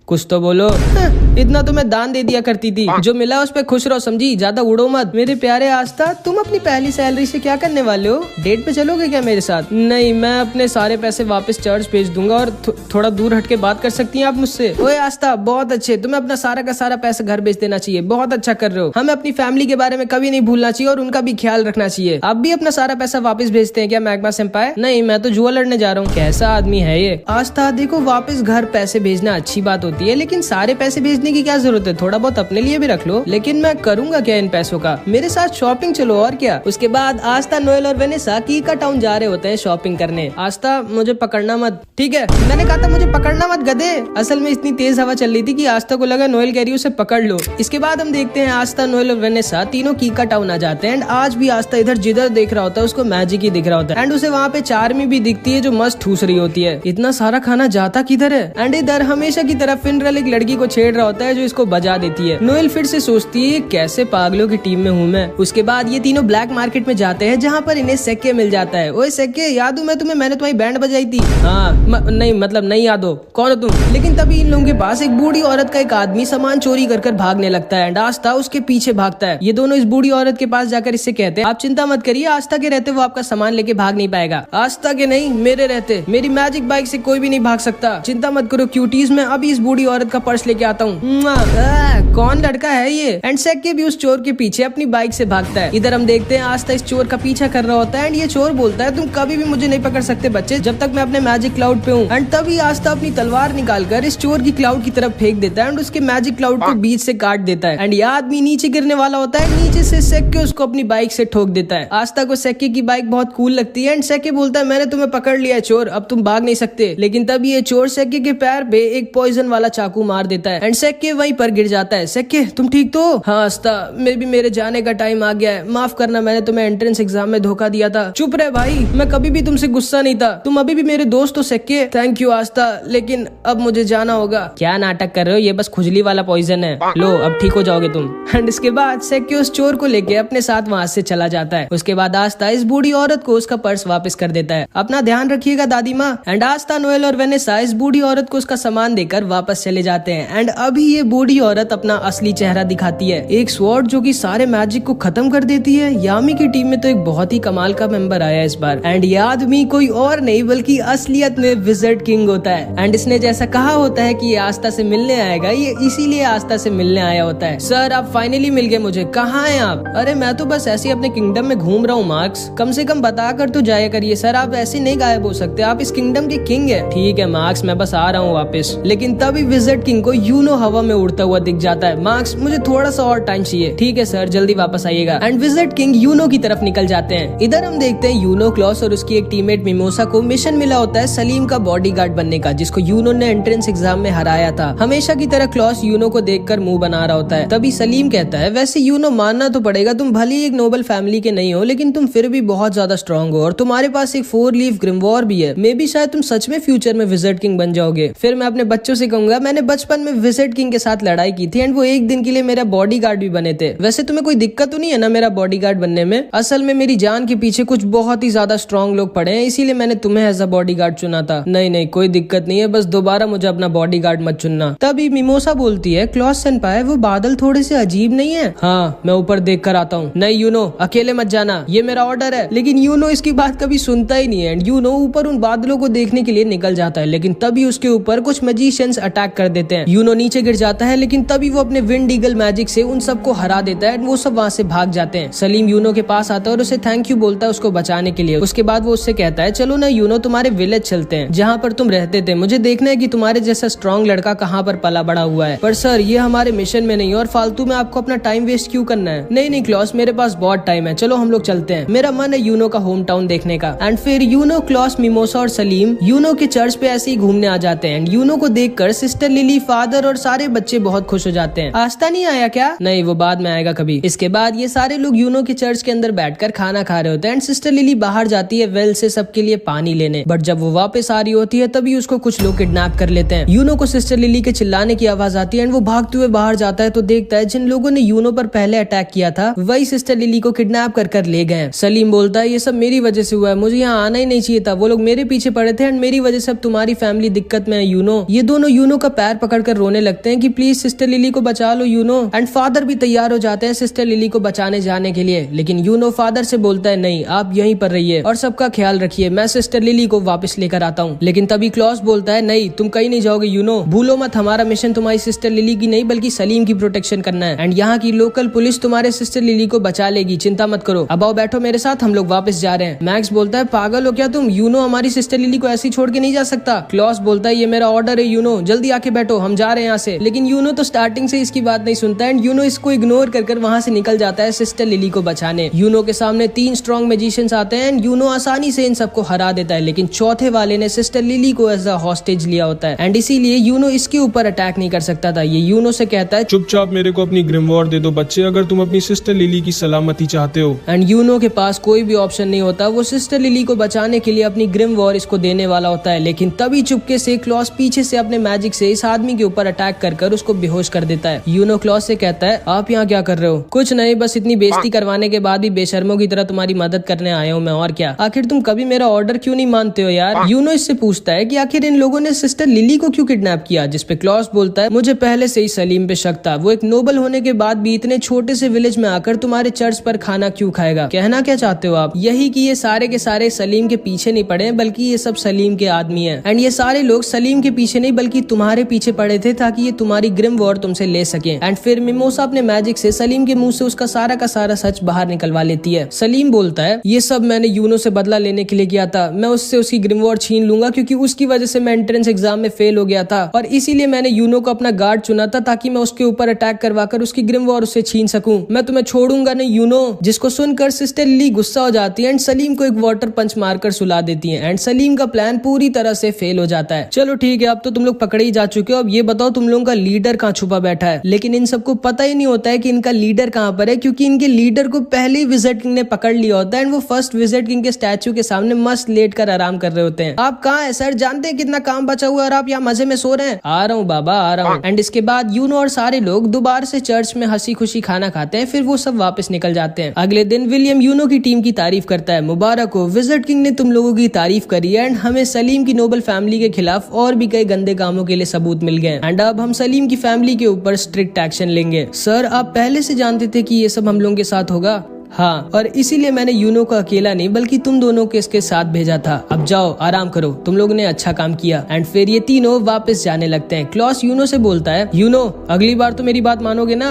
कुछ तो बोलो। इतना तो मैं दान दे दिया करती थी, जो मिला उस पे खुश रहो समझी, ज्यादा उड़ो मत। मेरे प्यारे आस्था, तुम अपनी पहली सैलरी से क्या करने वाले हो? डेट पे चलोगे क्या मेरे साथ? नहीं, मैं अपने सारे पैसे वापस चर्च भेज दूंगा और थोड़ा दूर हट के बात कर सकती हैं आप मुझसे। ओए आस्था, बहुत अच्छे, तुम्हें अपना सारा का सारा पैसा घर भेज देना चाहिए, बहुत अच्छा कर रहे हो। हमें अपनी फैमिली के बारे में कभी नहीं भूलना चाहिए और उनका भी ख्याल रखना चाहिए। आप भी अपना सारा पैसा वापस भेजते हैं क्या मैग्मा सेंपाई? नहीं, मैं तो जुआ लड़ने जा रहा हूँ। कैसा आदमी है ये? आस्था देखो, वापस घर पैसे भेजना अच्छी बात होती है, लेकिन सारे पैसे भेजने की क्या जरूरत है? थोड़ा बहुत अपने लिए भी रख लो। लेकिन मैं करूंगा क्या इन पैसों का? मेरे साथ शॉपिंग चलो और क्या। उसके बाद आस्था, नोएल और वेनेसा कीका टाउन जा रहे होते हैं शॉपिंग करने। आस्था, मुझे पकड़ना मत, ठीक है? मैंने कहा था मुझे पकड़ना मत गधे। असल में इतनी तेज हवा चल रही थी कि आस्था को लगा नोएल कह रही है उसे पकड़ लो। इसके बाद हम देखते हैं आस्था, नोएल और वेनेसा तीनों कीका टाउन आ जाते हैं। एंड आज भी आस्था इधर जिधर देख रहा होता है उसको मैजिक ही दिख रहा होता है। एंड उसे वहाँ पे चार्मी भी दिखती है जो मस्त ठूस रही होती है। इतना सारा खाना जाता किधर है? एंड इधर हमेशा की तरफ फिनरल एक लड़की को छेड़ रहा होता है जो इसको बजा देती है। नोएल फिर से सोचती है कैसे पागलों की टीम में हूँ मैं। उसके बाद ये तीनों ब्लैक मार्केट में जाते हैं जहाँ पर इन्हें सेक्के मिल जाता है। ओए सेक्के, याद हूँ मैं तुम्हें, मैंने तुम्हारी बैंड बजाई थी। हाँ, नहीं मतलब नहीं याद हो, कौन हो तुम? लेकिन तभी इन लोगों के पास एक बूढ़ी औरत का एक आदमी सामान चोरी कर भागने लगता है। एंड आस्था उसके पीछे भागता है। ये दोनों इस बूढ़ी औरत के पास जाकर इससे कहते हैं आप चिंता मत करिए, आस्था के रहते वो आपका सामान लेके भाग नहीं पाएगा। आस्था के नहीं, मेरे रहते मेरी मैजिक बाइक से कोई भी नहीं भाग सकता। चिंता मत करो क्यूटीज, मैं अभी इस बूढ़ी औरत का पर्स लेके आता हूँ। कौन लड़का है ये? एंड सेक्के भी उस चोर के पीछे अपनी बाइक से भागता है। इधर हम देखते हैं आस्था इस चोर का पीछा कर रहा होता है। एंड ये चोर बोलता है तुम कभी भी मुझे नहीं पकड़ सकते बच्चे, जब तक मैं अपने मैजिक क्लाउड पे हूँ। एंड तभी आस्था अपनी तलवार निकालकर इस चोर की क्लाउड की तरफ फेंक देता है एंड उसके मैजिक क्लाउड को बीच से काट देता है। एंड ये आदमी नीचे गिरने वाला होता है। नीचे से सेक्के उसको अपनी बाइक से ठोक देता है। आस्था को सेक्के की बाइक बहुत कूल लगती है। एंड सेक्के बोलता है मैंने तुम्हें पकड़ लिया है चोर, अब तुम भाग नहीं सकते। लेकिन तभी ये चोर सेक्के के पैर पे एक पॉइजन वाला चाकू मार देता है एंड सेक्के वहीं पर गिर जाता है। सेक्के, तुम ठीक तो? हाँ आस्था, मेरे जाने का टाइम आ गया है, माफ करना, मैंने तुम्हें एंट्रेंस एग्जाम में धोखा दिया था। चुप रहे भाई, मैं कभी भी तुमसे गुस्सा नहीं था, तुम अभी भी मेरे दोस्त हो सेक्के। थैंक यू आस्था, लेकिन अब मुझे जाना होगा। क्या नाटक कर रहे हो, ये बस खुजली वाला पॉइजन है, लो अब ठीक हो जाओगे तुम। एंड इसके बाद सेक्के उस चोर को लेके अपने साथ वहाँ से चला जाता है। उसके बाद आस्था इस बूढ़ी औरत को उसका पर्स वापस कर देता है। अपना ध्यान रखिएगा दादी माँ। एंड आस्था, नोएल और वेनेसा इस बूढ़ी औरत को उसका सामान देकर वापस चले जाते हैं। एंड अभी ये बूढ़ी औरत अपना असली चेहरा दिखाती है, एक स्वॉर्ड जो कि सारे मैजिक को खत्म कर देती है। यामी की टीम में तो एक बहुत ही कमाल का मेंबर आया इस बार। एंड ये आदमी कोई और नहीं बल्कि असलियत में विज़र्ड किंग होता है। एंड इसने जैसा कहा होता है कि ये आस्था से मिलने आएगा, ये इसीलिए आस्था से मिलने आया होता है। सर आप फाइनली मिल गए मुझे, कहाँ हैं आप? अरे मैं तो बस ऐसे ही अपने किंगडम में घूम रहा हूँ मार्क्स, कम से कम बता कर तो जाया करिए सर, आप ऐसे नहीं गायब हो सकते, आप इस किंगडम के किंग है। ठीक है मार्क्स, मैं बस आ रहा हूँ वापस। लेकिन तभी विज़र्ड किंग को यूनो हवा में उड़ता हुआ दिख जाता है। मार्क्स मुझे थोड़ा सा और टाइम चाहिए। ठीक है सर, जल्दी वापस आइएगा। एंड विज़र्ड किंग यूनो की तरफ निकल जाते हैं। इधर हम देखते हैं यूनो, क्लॉस और उसकी एक टीममेट मिमोसा को मिशन मिला होता है सलीम का बॉडीगार्ड बनने का, जिसको यूनो ने एंट्रेंस एग्जाम में हराया था। हमेशा की तरह क्लॉस यूनो को देखकर मुंह बना रहा होता है। तभी सलीम कहता है वैसे यूनो मानना तो पड़ेगा, तुम भले ही एक नोबल फैमिली के नहीं हो लेकिन तुम फिर भी बहुत ज्यादा स्ट्रॉन्ग हो और तुम्हारे पास एक 4 लीफ ग्रिमवॉर भी है। मे बी शायद तुम सच में फ्यूचर में विज़र्ड किंग बन जाओगे। फिर मैं अपने बच्चों से कहूंगा मैंने बचपन में विज़र्ड किंग के साथ लड़ाई की थी एंड वो एक दिन के लिए मेरा बॉडीगार्ड भी बने थे। वैसे तुम्हें कोई दिक्कत तो नहीं है ना मेरा बॉडीगार्ड बनने में? असल में मेरी जान के पीछे कुछ बहुत ही ज्यादा स्ट्रॉन्ग लोग पड़े हैं, इसीलिए मैंने तुम्हें एज अ बॉडीगार्ड चुना था। नहीं कोई दिक्कत नहीं है, बस दोबारा मुझे अपना बॉडीगार्ड मत चुनना। तभी मिमोसा बोलती है क्लॉस सेनपाई वो बादल थोड़े से अजीब नहीं है? हाँ मैं ऊपर देख कर आता हूँ। नहीं यूनो अकेले मत जाना, ये मेरा ऑर्डर है। लेकिन यूनो इसकी बात कभी सुनता ही नहीं है एंड यूनो ऊपर उन बादलों को देखने के लिए निकल जाता है। लेकिन तभी उसके ऊपर कुछ मैजिशियंस अटैक कर देते हैं। यूनो नीचे गिर जाता है लेकिन तभी वो अपने विंड ईगल मैजिक से उन सबको हरा देता है। वो सब वहाँ से भाग जाते हैं। सलीम यूनो के पास आता है और उसे थैंक यू बोलता है उसको बचाने के लिए। उसके बाद वो उससे कहता है चलो ना यूनो तुम्हारे विलेज चलते हैं जहाँ पर तुम रहते थे, मुझे देखना है कि तुम्हारे जैसा स्ट्रॉन्ग लड़का कहाँ पर पला बड़ा हुआ है। पर सर ये हमारे मिशन में नहीं और फालतू में आपको अपना टाइम वेस्ट क्यों करना है? नहीं क्लॉस मेरे पास बहुत टाइम है, चलो हम लोग चलते हैं, मेरा मन है यूनो का होम टाउन देखने का। एंड फिर यूनो, क्लॉस, मिमोसा और सलीम यूनो के चर्च पे ऐसे ही घूमने आ जाते हैं। एंड यूनो को देखकर सिस्टर लिली, फादर और सारे बच्चे बहुत खुश हो जाते हैं। आस्था नहीं आया क्या? नहीं वो बाद में आएगा कभी। इसके बाद ये सारे लोग यूनो के चर्च के अंदर बैठकर खाना खा रहे होते हैं एंड सिस्टर लिली बाहर जाती है वेल से सबके लिए पानी लेने। बट जब वो वापस आ रही होती है तभी उसको कुछ लोग किडनैप कर लेते हैं। यूनो को सिस्टर लिली के चिल्लाने की आवाज आती है एंड वो भागते हुए बाहर जाता है तो देखता है जिन लोगों ने यूनो पर पहले अटैक किया था वही सिस्टर लिली को किडनैप कर ले गए। सलीम बोलता है ये सब मेरी वजह से हुआ है, मुझे यहाँ आना ही नहीं चाहिए था, वो लोग मेरे पीछे पड़े थे एंड मेरी वजह से अब तुम्हारी फैमिली दिक्कत में है यूनो। ये दोनों यूनो का पैर पकड़कर रोने लगते हैं कि प्लीज सिस्टर लिली को बचा लो यूनो। एंड फादर भी तैयार हो जाते हैं सिस्टर लिली को बचाने जाने के लिए, लेकिन यूनो फादर से बोलता है नहीं, आप यहीं पर रहिए और सबका ख्याल रखिए, मैं सिस्टर लिली को वापस लेकर आता हूँ। लेकिन तभी क्लॉस बोलता है नहीं, तुम कहीं नहीं जाओगे यूनो, भूलो मत हमारा मिशन तुम्हारी सिस्टर लिली की नहीं बल्कि सलीम की प्रोटेक्शन करना है। एंड यहाँ की लोकल पुलिस तुम्हारे सिस्टर लिली को बचा लेगी, चिंता मत करो। अब आओ बैठो मेरे साथ, हम लोग वापस जा रहे हैं। मैक्स बोलता है पागल हो क्या तुम, यूनो हमारी सिस्टर लिली को ऐसे छोड़ के नहीं जा सकता। क्लॉस बोलता है ये मेरा ऑर्डर है यूनो, जल्दी आके बैठो, हम जा रहे हैं यहाँ से। लेकिन यूनो तो स्टार्टिंग से इसकी बात नहीं सुनता है एंड यूनो इसको इग्नोर कर वहाँ से निकल जाता है सिस्टर लिली को बचाने। यूनो के सामने 3 स्ट्रॉन्ग मैजिशियंस आते हैं एंड यूनो आसानी से इन सबको हरा देता है, लेकिन चौथे वाले ने सिस्टर लिली को एज अ हॉस्टेज लिया होता है एंड इसीलिए यूनो इसके ऊपर अटैक नहीं कर सकता था। ये यूनो से कहता है चुपचाप मेरे को अपनी ग्रिमवॉर दे दो बच्चे, अगर तुम अपनी सिस्टर लिली की सलामती चाहते हो। एंड यूनो के पास कोई भी ऑप्शन नहीं होता, वो सिस्टर लिली को बचाने के लिए अपनी ग्रिमवॉर इसको देने वाला होता है, लेकिन तभी चुपके से क्लॉस पीछे से अपने मैजिक से इस आदमी के ऊपर अटैक कर उसको बेहोश कर देता है। यूनो क्लॉस से कहता है आप यहाँ क्या कर रहे हो? कुछ नहीं, बस इतनी बेइज्जती करवाने के बाद भी बेशर्मों की तरह तुम्हारी मदद करने आया हूँ मैं, और क्या। आखिर तुम कभी मेरा ऑर्डर क्यों नहीं मानते हो यार? यूनो इससे पूछता है कि आखिर इन लोगों ने सिस्टर लिली को क्यों किडनैप किया, जिसपे क्लॉस बोलता है मुझे पहले से ही सलीम पे शक था, वो एक नोबल होने के बाद भी इतने छोटे से विलेज में आकर तुम्हारे चर्च पर खाना क्यों खाएगा। कहना क्या चाहते हो आप? यही कि ये सारे के सारे सलीम के पीछे नहीं पड़े बल्कि ये सब सलीम के आदमी है एंड ये सारे लोग सलीम के पीछे नहीं बल्कि तुम्हारे पीछे पड़े थे ताकि ये तुम्हारी ग्रिमवॉर तुमसे ले सके। एंड फिर मिमोसा अपने मैजिक से सलीम के मुंह से उसका सारा का सारा सच बाहर निकलवा लेती है। सलीम बोलता है ये सब मैंने यूनो से बदला लेने के लिए किया था, मैं उससे उसकी ग्रिमवॉर छीन लूंगा क्योंकि उसकी वजह से मैं एंट्रेंस एग्जाम में फेल हो गया था और इसीलिए मैंने यूनो को अपना गार्ड चुना था ताकि मैं उसके ऊपर अटैक करवाकर उसकी ग्रिमवॉर उससे छीन सकूं। मैं तुम्हें छोड़ूंगा नहीं यूनो। जिसको सुनकर सिस्टर लिली गुस्सा हो जाती है एंड सलीम को एक वाटर पंच मारकर सुला देती है एंड सलीम का प्लान पूरी तरह से फेल हो जाता है। चलो ठीक है, अब तो तुम लोग पकड़े ही जा चुके हो, अब ये बताओ तुम लोगों का लीडर कहाँ छुपा बैठा है। लेकिन इन सबको पता ही नहीं होता है कि इनका लीडर कहाँ पर है क्योंकि इनके लीडर को पहले ही विजिट किंग ने पकड़ लिया होता है एंड वो फर्स्ट विजिट किंग के स्टैचू के सामने मस्त लेट कर आराम कर रहे होते हैं। आप कहाँ है सर? जानते हैं कितना काम बचा हुआ और आप यहाँ मजे में सो रहे हैं? आ रहा हूँ बाबा, आ रहा हूँ। एंड इसके बाद यूनो और सारे लोग दोबारा से चर्च में हंसी खुशी खाना खाते हैं, फिर वो सब वापस निकल जाते हैं। अगले दिन विलियम यूनो की टीम की तारीफ करता है, मुबारक हो, विजिट किंग ने तुम लोगों की तारीफ करी एंड हमें सलीम की नोबल फैमिली के खिलाफ और भी कई गंदे कामों के लिए सबूत मिल गए एंड अब हम सलीम की फैमिली के ऊपर स्ट्रिक्ट एक्शन लेंगे। सर आप पहले से जानते थे कि ये सब हम लोगों के साथ होगा? हाँ, और इसीलिए मैंने यूनो को अकेला नहीं बल्कि तुम दोनों के इसके साथ भेजा था। अब जाओ आराम करो, तुम लोगों ने अच्छा काम किया। एंड फिर ये तीनों वापस जाने लगते हैं। क्लॉस यूनो से बोलता है यूनो अगली बार तो मेरी बात मानोगे ना?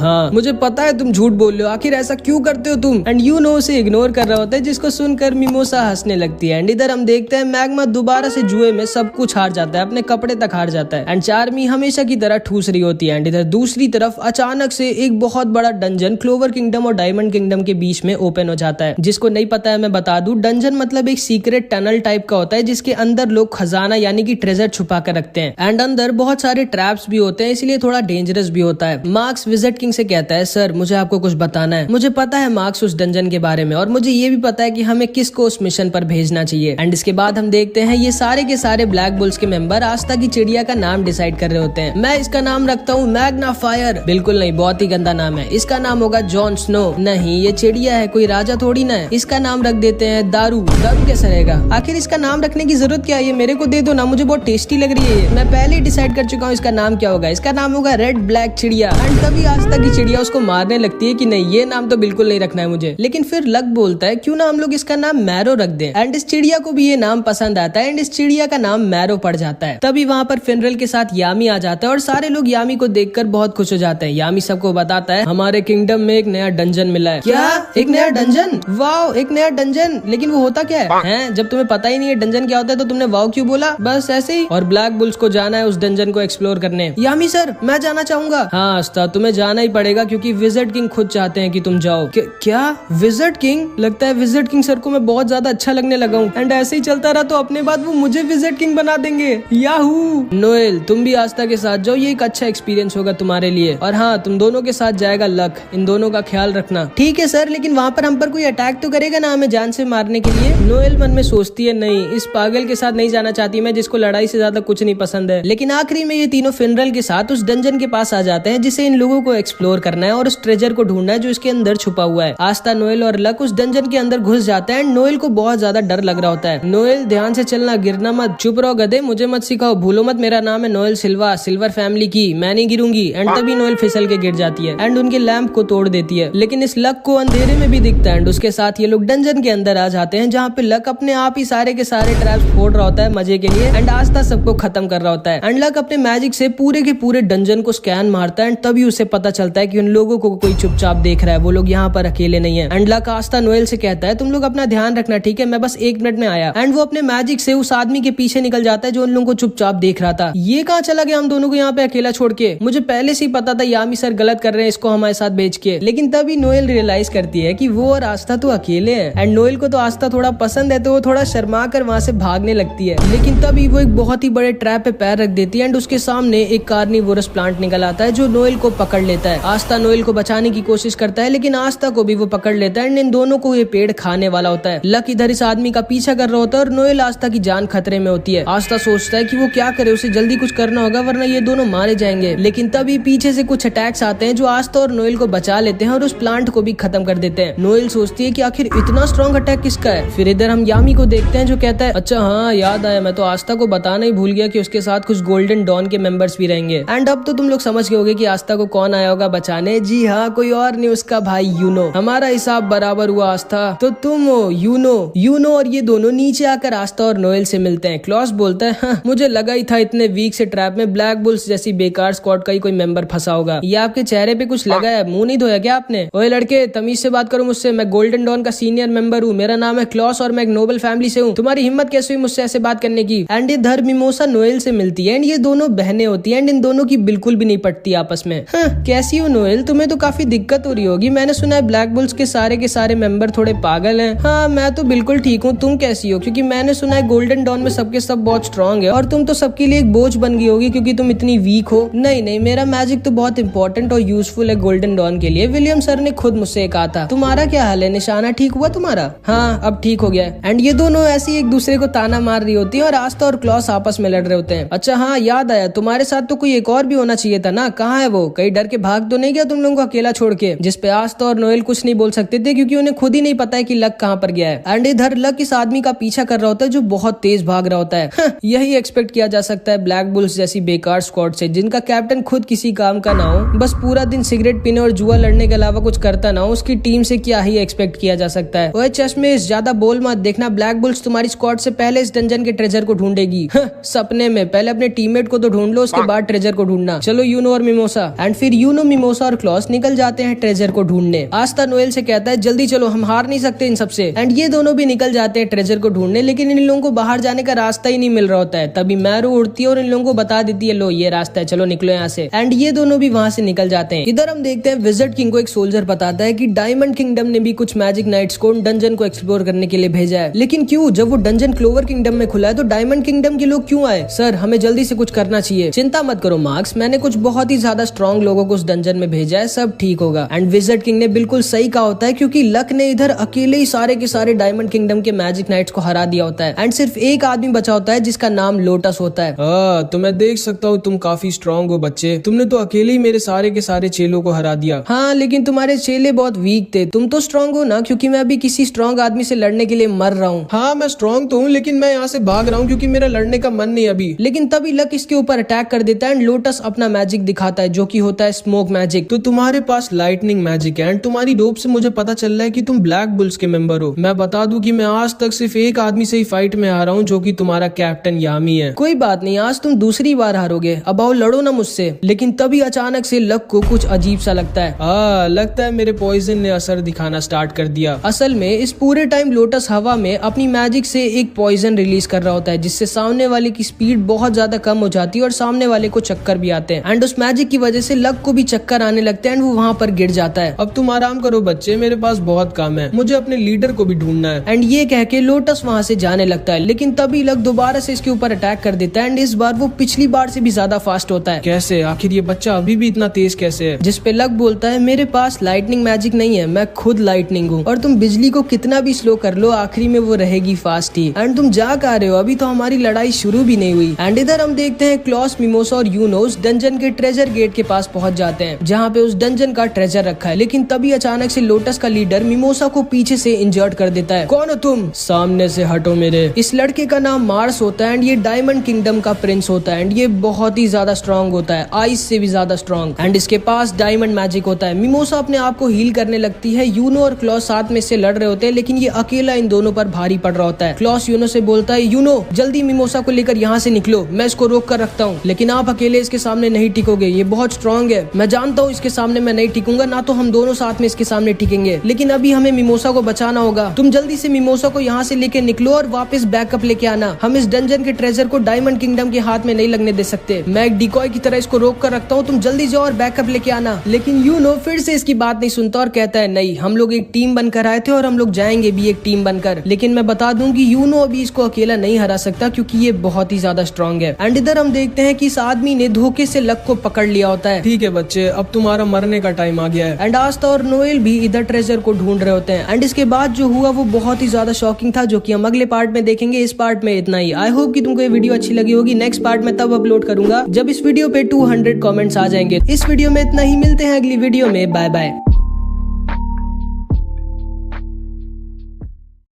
हाँ, मुझे पता है तुम झूठ बोल रहे हो, आखिर ऐसा क्यों करते हो तुम? एंड यूनो उसे इग्नोर कर रहा होता है जिसको सुनकर मिमोसा हंसने लगती है। एंड इधर हम देखते हैं मैग्मा दोबारा से जुए में सब कुछ हार जाता है, अपने कपड़े तक हार जाता है एंड चार्मी हमेशा की तरह ठूस रही होती है। एंड इधर दूसरी तरफ अचानक से एक बहुत बड़ा डंजन क्लोवर किंगडम और डायमंड किंगडम के बीच में ओपन हो जाता है। जिसको नहीं पता है मैं बता दूं, डंजन मतलब एक सीक्रेट टनल टाइप का होता है जिसके अंदर लोग खजाना यानी कि ट्रेजर छुपा कर रखते हैं एंड अंदर बहुत सारे ट्रैप्स भी होते हैं, इसलिए थोड़ा डेंजरस भी होता है। मार्क्स विजिट किंग से कहता है सर मुझे आपको कुछ बताना है। मुझे पता है मार्क्स उस डंजन के बारे में और मुझे ये भी पता है कि हमें किसको उस मिशन पर भेजना चाहिए। एंड इसके बाद हम देखते हैं ये सारे के सारे ब्लैक बुल्स के मेंबर आस्था की चिड़िया का नाम डिसाइड कर रहे होते हैं। मैं इसका नाम रखता हूँ मैग्ना फायर। बिल्कुल नहीं, बहुत ही गंदा नाम है। इसका नाम होगा जॉन स्नो। नहीं, ये चिड़िया है, कोई राजा थोड़ी ना है। इसका नाम रख देते हैं दारू। दारू कैसा रहेगा? आखिर इसका नाम रखने की जरूरत क्या है? ये मेरे को दे दो ना, मुझे बहुत टेस्टी लग रही है। मैं पहले ही डिसाइड कर चुका हूँ इसका नाम क्या होगा। इसका नाम होगा रेड ब्लैक चिड़िया। एंड तभी आस्था की चिड़िया उसको मारने लगती है कि नहीं, ये नाम तो बिल्कुल नहीं रखना है मुझे। लेकिन फिर लक बोलता है क्यों ना हम लोग इसका नाम मैरो रख दें। एंड इस चिड़िया को भी ये नाम पसंद आता है एंड इस चिड़िया का नाम मैरो पड़ जाता है। तभी वहाँ पर फिनरल के साथ यामी आ जाता है और सारे लोग यामी को देखकर बहुत खुश हो जाते हैं। यामी सबको बताता है हमारे किंगडम में एक नया डंजन मिला है। क्या? एक नया डंजन? वाओ, एक नया डंजन। लेकिन वो होता क्या है? जब तुम्हें पता ही नहीं है डंजन क्या होता है तो तुमने वाओ क्यों बोला? बस ऐसे ही। और ब्लैक बुल्स को जाना है उस डंजन को एक्सप्लोर करने। यामी सर मैं जाना चाहूंगा। हाँ आस्था, तुम्हें जाना ही पड़ेगा क्योंकि विजिट किंग खुद चाहते हैं कि तुम जाओ। क्या विजिट किंग? लगता है विजिट किंग सर को मैं बहुत ज्यादा अच्छा लगने लगा हूँ एंड ऐसे ही चलता रहा तो अपने बाद वो मुझे विजिट किंग बना देंगे। याहू। नोएल तुम भी आस्था के साथ जाओ, ये एक अच्छा एक्सपीरियंस होगा तुम्हारे लिए। और हाँ, तुम दोनों के साथ जाएगा लक। इन दोनों का ख्याल रखना। ठीक ठीक है सर, लेकिन वहाँ पर हम पर कोई अटैक तो करेगा ना हमें जान से मारने के लिए। नोएल मन में सोचती है नहीं, इस पागल के साथ नहीं जाना चाहती मैं, जिसको लड़ाई से ज्यादा कुछ नहीं पसंद है। लेकिन आखिरी में ये तीनों फिनरल के साथ उस डंजन के पास आ जाते हैं जिसे इन लोगों को एक्सप्लोर करना है और उस ट्रेजर को ढूंढना है जो इसके अंदर छुपा हुआ है। आस्था, नोएल और लक उस डंजन के अंदर घुस जाते हैं। नोएल को बहुत ज्यादा डर लग रहा होता है। नोएल ध्यान से चलना, गिरना मत, चुप रहो गधे, मुझे मत सिखाओ, भूलो मत मेरा नाम है नोएल सिल्वा, सिल्वर फैमिली की, मैं नहीं गिरूंगी। एंड तभी नोएल फिसल के गिर जाती है एंड उनके लैंप को तोड़ देती है। लेकिन इस लक को अंधेरे में भी दिखता है एंड उसके साथ ये लोग डंजन के अंदर आ जाते हैं जहाँ पे लक अपने आप ही सारे के सारे ट्रैप्स फोड़ रहा होता है मजे के लिए एंड आस्था सबको खत्म कर रहा होता है। एंड लक अपने मैजिक से पूरे के पूरे डंजन को स्कैन मारता है एंड तभी उसे पता चलता है कि उन लोगों को कोई चुपचाप देख रहा है, वो लोग यहाँ पर अकेले नहीं है। एंड लक आस्था नोएल से कहता है तुम लोग अपना ध्यान रखना, ठीक है, मैं बस 1 मिनट में आया। एंड वो अपने मैजिक से उस आदमी के पीछे निकल जाता है जो उन लोगों को चुपचाप देख रहा था। ये कहाँ चला गया हम दोनों को यहाँ पे अकेला छोड़ के? मुझे पहले से ही पता था यामी सर गलत कर रहे हैं इसको हमारे साथ भेज के। लेकिन तभी नोएल रियलाइज करती है कि वो और आस्था तो अकेले हैं एंड नोएल को तो आस्था थोड़ा पसंद है, तो वो थोड़ा शर्मा कर वहाँ से भागने लगती है। लेकिन तभी वो एक बहुत ही बड़े ट्रैप पे पैर रख देती है एंड उसके सामने एक कार्निवोरस प्लांट निकल आता है जो नोएल को पकड़ लेता है। आस्था नोएल को बचाने की कोशिश करता है लेकिन आस्था को भी वो पकड़ लेता है एंड इन दोनों को ये पेड़ खाने वाला होता है। लक इधर इस आदमी का पीछा कर रहा होता है और नोएल आस्था की जान खतरे में होती है। आस्था सोचता है कि वो क्या करे, उसे जल्दी कुछ करना होगा वरना ये दोनों मारे जाएंगे। लेकिन तभी पीछे से कुछ अटैक्स आते हैं जो आस्था और नोएल को बचा लेते हैं और उस प्लांट को भी खत्म कर देते हैं। नोएल सोचती है कि आखिर इतना स्ट्रॉन्ग अटैक किसका है। फिर इधर हम यामी को देखते हैं जो कहता है अच्छा हाँ याद आया, मैं तो आस्था को बताना ही भूल गया कि उसके साथ कुछ गोल्डन डॉन के मेंबर्स भी रहेंगे। एंड अब तो तुम लोग समझ गए होगे कि आस्था को कौन आया होगा बचाने। जी हाँ, कोई और नहीं, उसका भाई यूनो। हमारा हिसाब बराबर हुआ आस्था, तो तुम हो यूनो और ये दोनों नीचे आकर आस्था और नोएल से मिलते हैं। क्लॉस बोलता है हाँ, मुझे लगा ही था इतने वीक से ट्रैप में ब्लैक बुल्स जैसी बेकार स्क्वाड का ही कोई मेंबर फंसा होगा। ये आपके चेहरे पे कुछ लगा है, मुंह नहीं धोया क्या आपने? ओए लड़के, तमीज से बात करो मुझसे, मैं गोल्डन डॉन का सीनियर मेंबर हूँ, मेरा नाम है क्लॉस और मैं एक नोबल फैमिली से हूँ। तुम्हारी हिम्मत कैसे हुई मुझसे ऐसे बात करने की? एंड इधर मिमोसा नोएल से मिलती है एंड ये दोनों बहनें होती है एंड इन दोनों की बिल्कुल भी नहीं पटती आपस में। हाँ, कैसी हो नोएल, तुम्हें तो काफी दिक्कत हो रही होगी, मैंने सुना है ब्लैक बुल्स के सारे मेंबर थोड़े पागल हैं। हाँ, मैं तो बिल्कुल ठीक हूँ, तुम कैसी हो? क्योंकि मैंने सुना है गोल्डन डॉन में सबके सब बहुत स्ट्रॉन्ग है और तुम तो सबके लिए एक बोझ बन गई होगी क्योंकि तुम इतनी वीक हो। नहीं, मेरा मैजिक तो बहुत इंपॉर्टेंट और यूजफुल है गोल्डन डॉन के लिए। विलियम सर ने खुद मुझसे कहा था। तुम्हारा क्या हाल है? निशाना ठीक हुआ तुम्हारा? हाँ, अब ठीक हो गया है। एंड ये दोनों ऐसे एक दूसरे को ताना मार रही होती है और आस्था और क्लॉस आपस में लड़ रहे होते हैं। अच्छा हाँ, याद आया, तुम्हारे साथ तो कोई एक और भी होना चाहिए था ना, कहाँ है वो? कहीं डर के भाग तो नहीं गया तुम लोगों को अकेला छोड़ के? जिसपे आस्था और नोएल कुछ नहीं बोल सकते थे क्योंकि उन्हें खुद ही नहीं पता है कि लक कहाँ पर गया है। एंड इधर लक इस आदमी का पीछा कर रहा होता है जो बहुत तेज भाग रहा होता है। यही एक्सपेक्ट किया जा सकता है ब्लैक बुल्स जैसी बेकार स्क्वाड से, जिनका कैप्टन खुद किसी काम का ना हो, बस पूरा दिन सिगरेट पीने और जुआ लड़ने के अलावा कुछ करता ना हो। उसकी टीम से क्या ही एक्सपेक्ट किया जा सकता है। ओए चश्मे, ज्यादा बोल मत, देखना ब्लैक बुल्स तुम्हारी स्क्वाड से पहले इस डंजन के ट्रेजर को ढूंढेगी। सपने में, पहले अपने टीममेट को तो ढूंढ लो, उसके बाद ट्रेजर को ढूंढना। चलो यूनो और मिमोसा। एंड फिर यूनो, मिमोसा और क्लॉस निकल जाते हैं ट्रेजर को ढूंढने। आस्था नोएल से कहता है जल्दी चलो, हम हार नहीं सकते इन सबसे। एंड ये दोनों भी निकल जाते हैं ट्रेजर को ढूंढने, लेकिन इन लोगों को बाहर जाने का रास्ता ही नहीं मिल रहा होता है। तभी मैरू उड़ती है और इन लोगों को बता देती है लो ये रास्ता है, चलो निकलो यहाँ से। एंड ये दोनों भी वहाँ से निकल जाते हैं। इधर हम देखते हैं विज़र्ड किंग को एक सोल्जर बताता है कि डायमंड किंगडम ने भी कुछ मैजिक नाइट्स को डंजन को एक्सप्लोर करने के लिए भेजा है। लेकिन क्यों? जब वो डंजन क्लोवर किंगडम में खुला है तो डायमंड किंगडम के लोग क्यों आए? सर, हमें जल्दी से कुछ करना चाहिए। चिंता मत करो मार्क्स, मैंने कुछ बहुत ही ज्यादा स्ट्रॉन्ग लोगों को उस डंजन में भेजा है, सब ठीक होगा। एंड विज़र्ड किंग ने बिल्कुल सही कहा होता है क्योंकि लक ने इधर अकेले ही सारे के सारे डायमंड किंगडम के मैजिक नाइट्स को हरा दिया होता है। एंड सिर्फ एक आदमी बचा होता है जिसका नाम लोटस होता है। तो मैं देख सकता हूँ तुम काफी स्ट्रॉन्ग हो बच्चे, तुमने तो अकेले ही मेरे सारे के सारे चेलों को हरा दिया। हाँ, लेकिन तुम्हारे चेले बहुत वीक थे, तुम तो स्ट्रॉन्ग हो ना, क्योंकि मैं अभी किसी स्ट्रॉन्ग आदमी से लड़ने के लिए मर रहा हूँ। हाँ, मैं स्ट्रॉन्ग तो हूँ लेकिन मैं यहाँ से भाग रहा हूँ क्योंकि मेरा लड़ने का मन नहीं अभी। लेकिन तभी लक इसके ऊपर अटैक कर देता है एंड लोटस अपना मैजिक दिखाता है जो कि होता है स्मोक मैजिक। तो तुम्हारे पास लाइटनिंग मैजिक है एंड तुम्हारी डोप से मुझे पता चल रहा है कि तुम ब्लैक बुल्स के मेंबर हो। मैं बता दूं कि मैं आज तक सिर्फ एक आदमी से ही फाइट में आ रहा हूँ जो कि तुम्हारा कैप्टन यामी है। कोई बात नहीं, आज तुम दूसरी बार हारोगे, अब आओ लड़ो ना मुझसे। लेकिन तभी अचानक से लक को कुछ अजीब सा लगता है। लगता है मेरे पॉइजन ने असर दिखाना स्टार्ट कर दिया। असल में इस पूरे टाइम लोटस हवा में अपनी मैजिक से एक पॉइजन रिलीज कर रहा होता है जिससे सामने वाले की स्पीड बहुत ज्यादा कम हो जाती है और सामने वाले को चक्कर भी आते हैं। एंड उस मैजिक की वजह से लक को भी चक्कर आने लगते हैं एंड वो वहाँ पर गिर जाता है। अब तुम आराम करो बच्चे, मेरे पास बहुत काम है, मुझे अपने लीडर को भी ढूंढना है। एंड ये कह के लोटस वहाँ से जाने लगता है। लेकिन तभी लक दोबारा से इसके ऊपर अटैक कर देता है एंड इस बार वो पिछली बार से भी ज्यादा फास्ट होता है। कैसे? आखिर ये बच्चा अभी भी इतना तेज कैसे है? जिसपे लक बोलता है मेरे पास लाइटनिंग मैजिक नहीं है, मैं खुद लाइटनिंग हूँ और तुम बिजली को कितना भी स्लो कर लो आखिरी में वो रहेगी फास्ट ही। एंड तुम जा कहा रहे हो, अभी तो हमारी लड़ाई शुरू भी नहीं हुई। एंड इधर हम देखते हैं क्लॉस, मिमोसा और यूनो उस डंजन के ट्रेजर गेट के पास पहुंच जाते हैं जहाँ पे उस डंजन का ट्रेजर रखा है। लेकिन तभी अचानक से लोटस का लीडर मिमोसा को पीछे से इंजर्ड कर देता है। कौन हो तुम? सामने से हटो मेरे। इस लड़के का नाम मार्स होता है एंड ये डायमंड किंगडम का प्रिंस होता है एंड ये बहुत ही ज्यादा स्ट्रॉन्ग होता है, आइस से भी ज्यादा स्ट्रॉन्ग। एंड इसके पास डायमंड मैजिक होता है। मिमोसा अपने आप को हील करने लगती है। यूनो और क्लॉस साथ में से लड़ रहे होते हैं लेकिन ये अकेला इन दोनों पर भारी पड़ रहा होता है। क्लॉस यूनो से बोलता है, यूनो जल्दी मिमोसा को लेकर यहाँ से निकलो, मैं इसको रोक कर रखता हूँ, लेकिन आप अकेले इसके सामने नहीं टिकोगे, ये बहुत स्ट्रॉन्ग है। मैं जानता हूँ इसके सामने मैं नहीं टिकूंगा, ना तो हम दोनों साथ में इसके सामने टिकेंगे, लेकिन अभी हमें मिमोसा को बचाना होगा। तुम जल्दी से मिमोसा को यहाँ से लेके निकलो और वापस बैकअप लेके आना। हम इस डंजन के ट्रेजर को डायमंड किंगडम के हाथ में नहीं लगने दे सकते। मैं एक डिकॉय की तरह इसको रोक कर रखता हूँ, तुम जल्दी जाओ और बैकअप लेके आना। लेकिन यूनो फिर से इसकी बात नहीं सुनता और कहता है, नहीं, हम लोग एक टीम बनकर आए थे और हम लोग जाएंगे भी एक टीम बनकर। लेकिन मैं बता दूं कि यूनो अभी इसको अकेला नहीं हरा सकता क्योंकि ये बहुत ही ज्यादा स्ट्रॉन्ग है। एंड इधर हम देखते हैं कि इस आदमी ने धोखे से लक को पकड़ लिया होता है। ठीक है बच्चे, अब तुम्हारा मरने का टाइम आ गया है। एंड आस्था और नोएल भी इधर ट्रेजर को ढूंढ रहे होते हैं। एंड इसके बाद जो हुआ वो बहुत ही ज्यादा शॉकिंग था, जो कि हम अगले पार्ट में देखेंगे। इस पार्ट में इतना ही। आई होप कि तुमको ये वीडियो अच्छी लगी होगी। नेक्स्ट पार्ट में तब अपलोड करूंगा जब इस वीडियो पे 200 कमेंट्स आ जाएंगे। इस वीडियो में इतना ही, मिलते हैं अगली वीडियो में। Bye bye.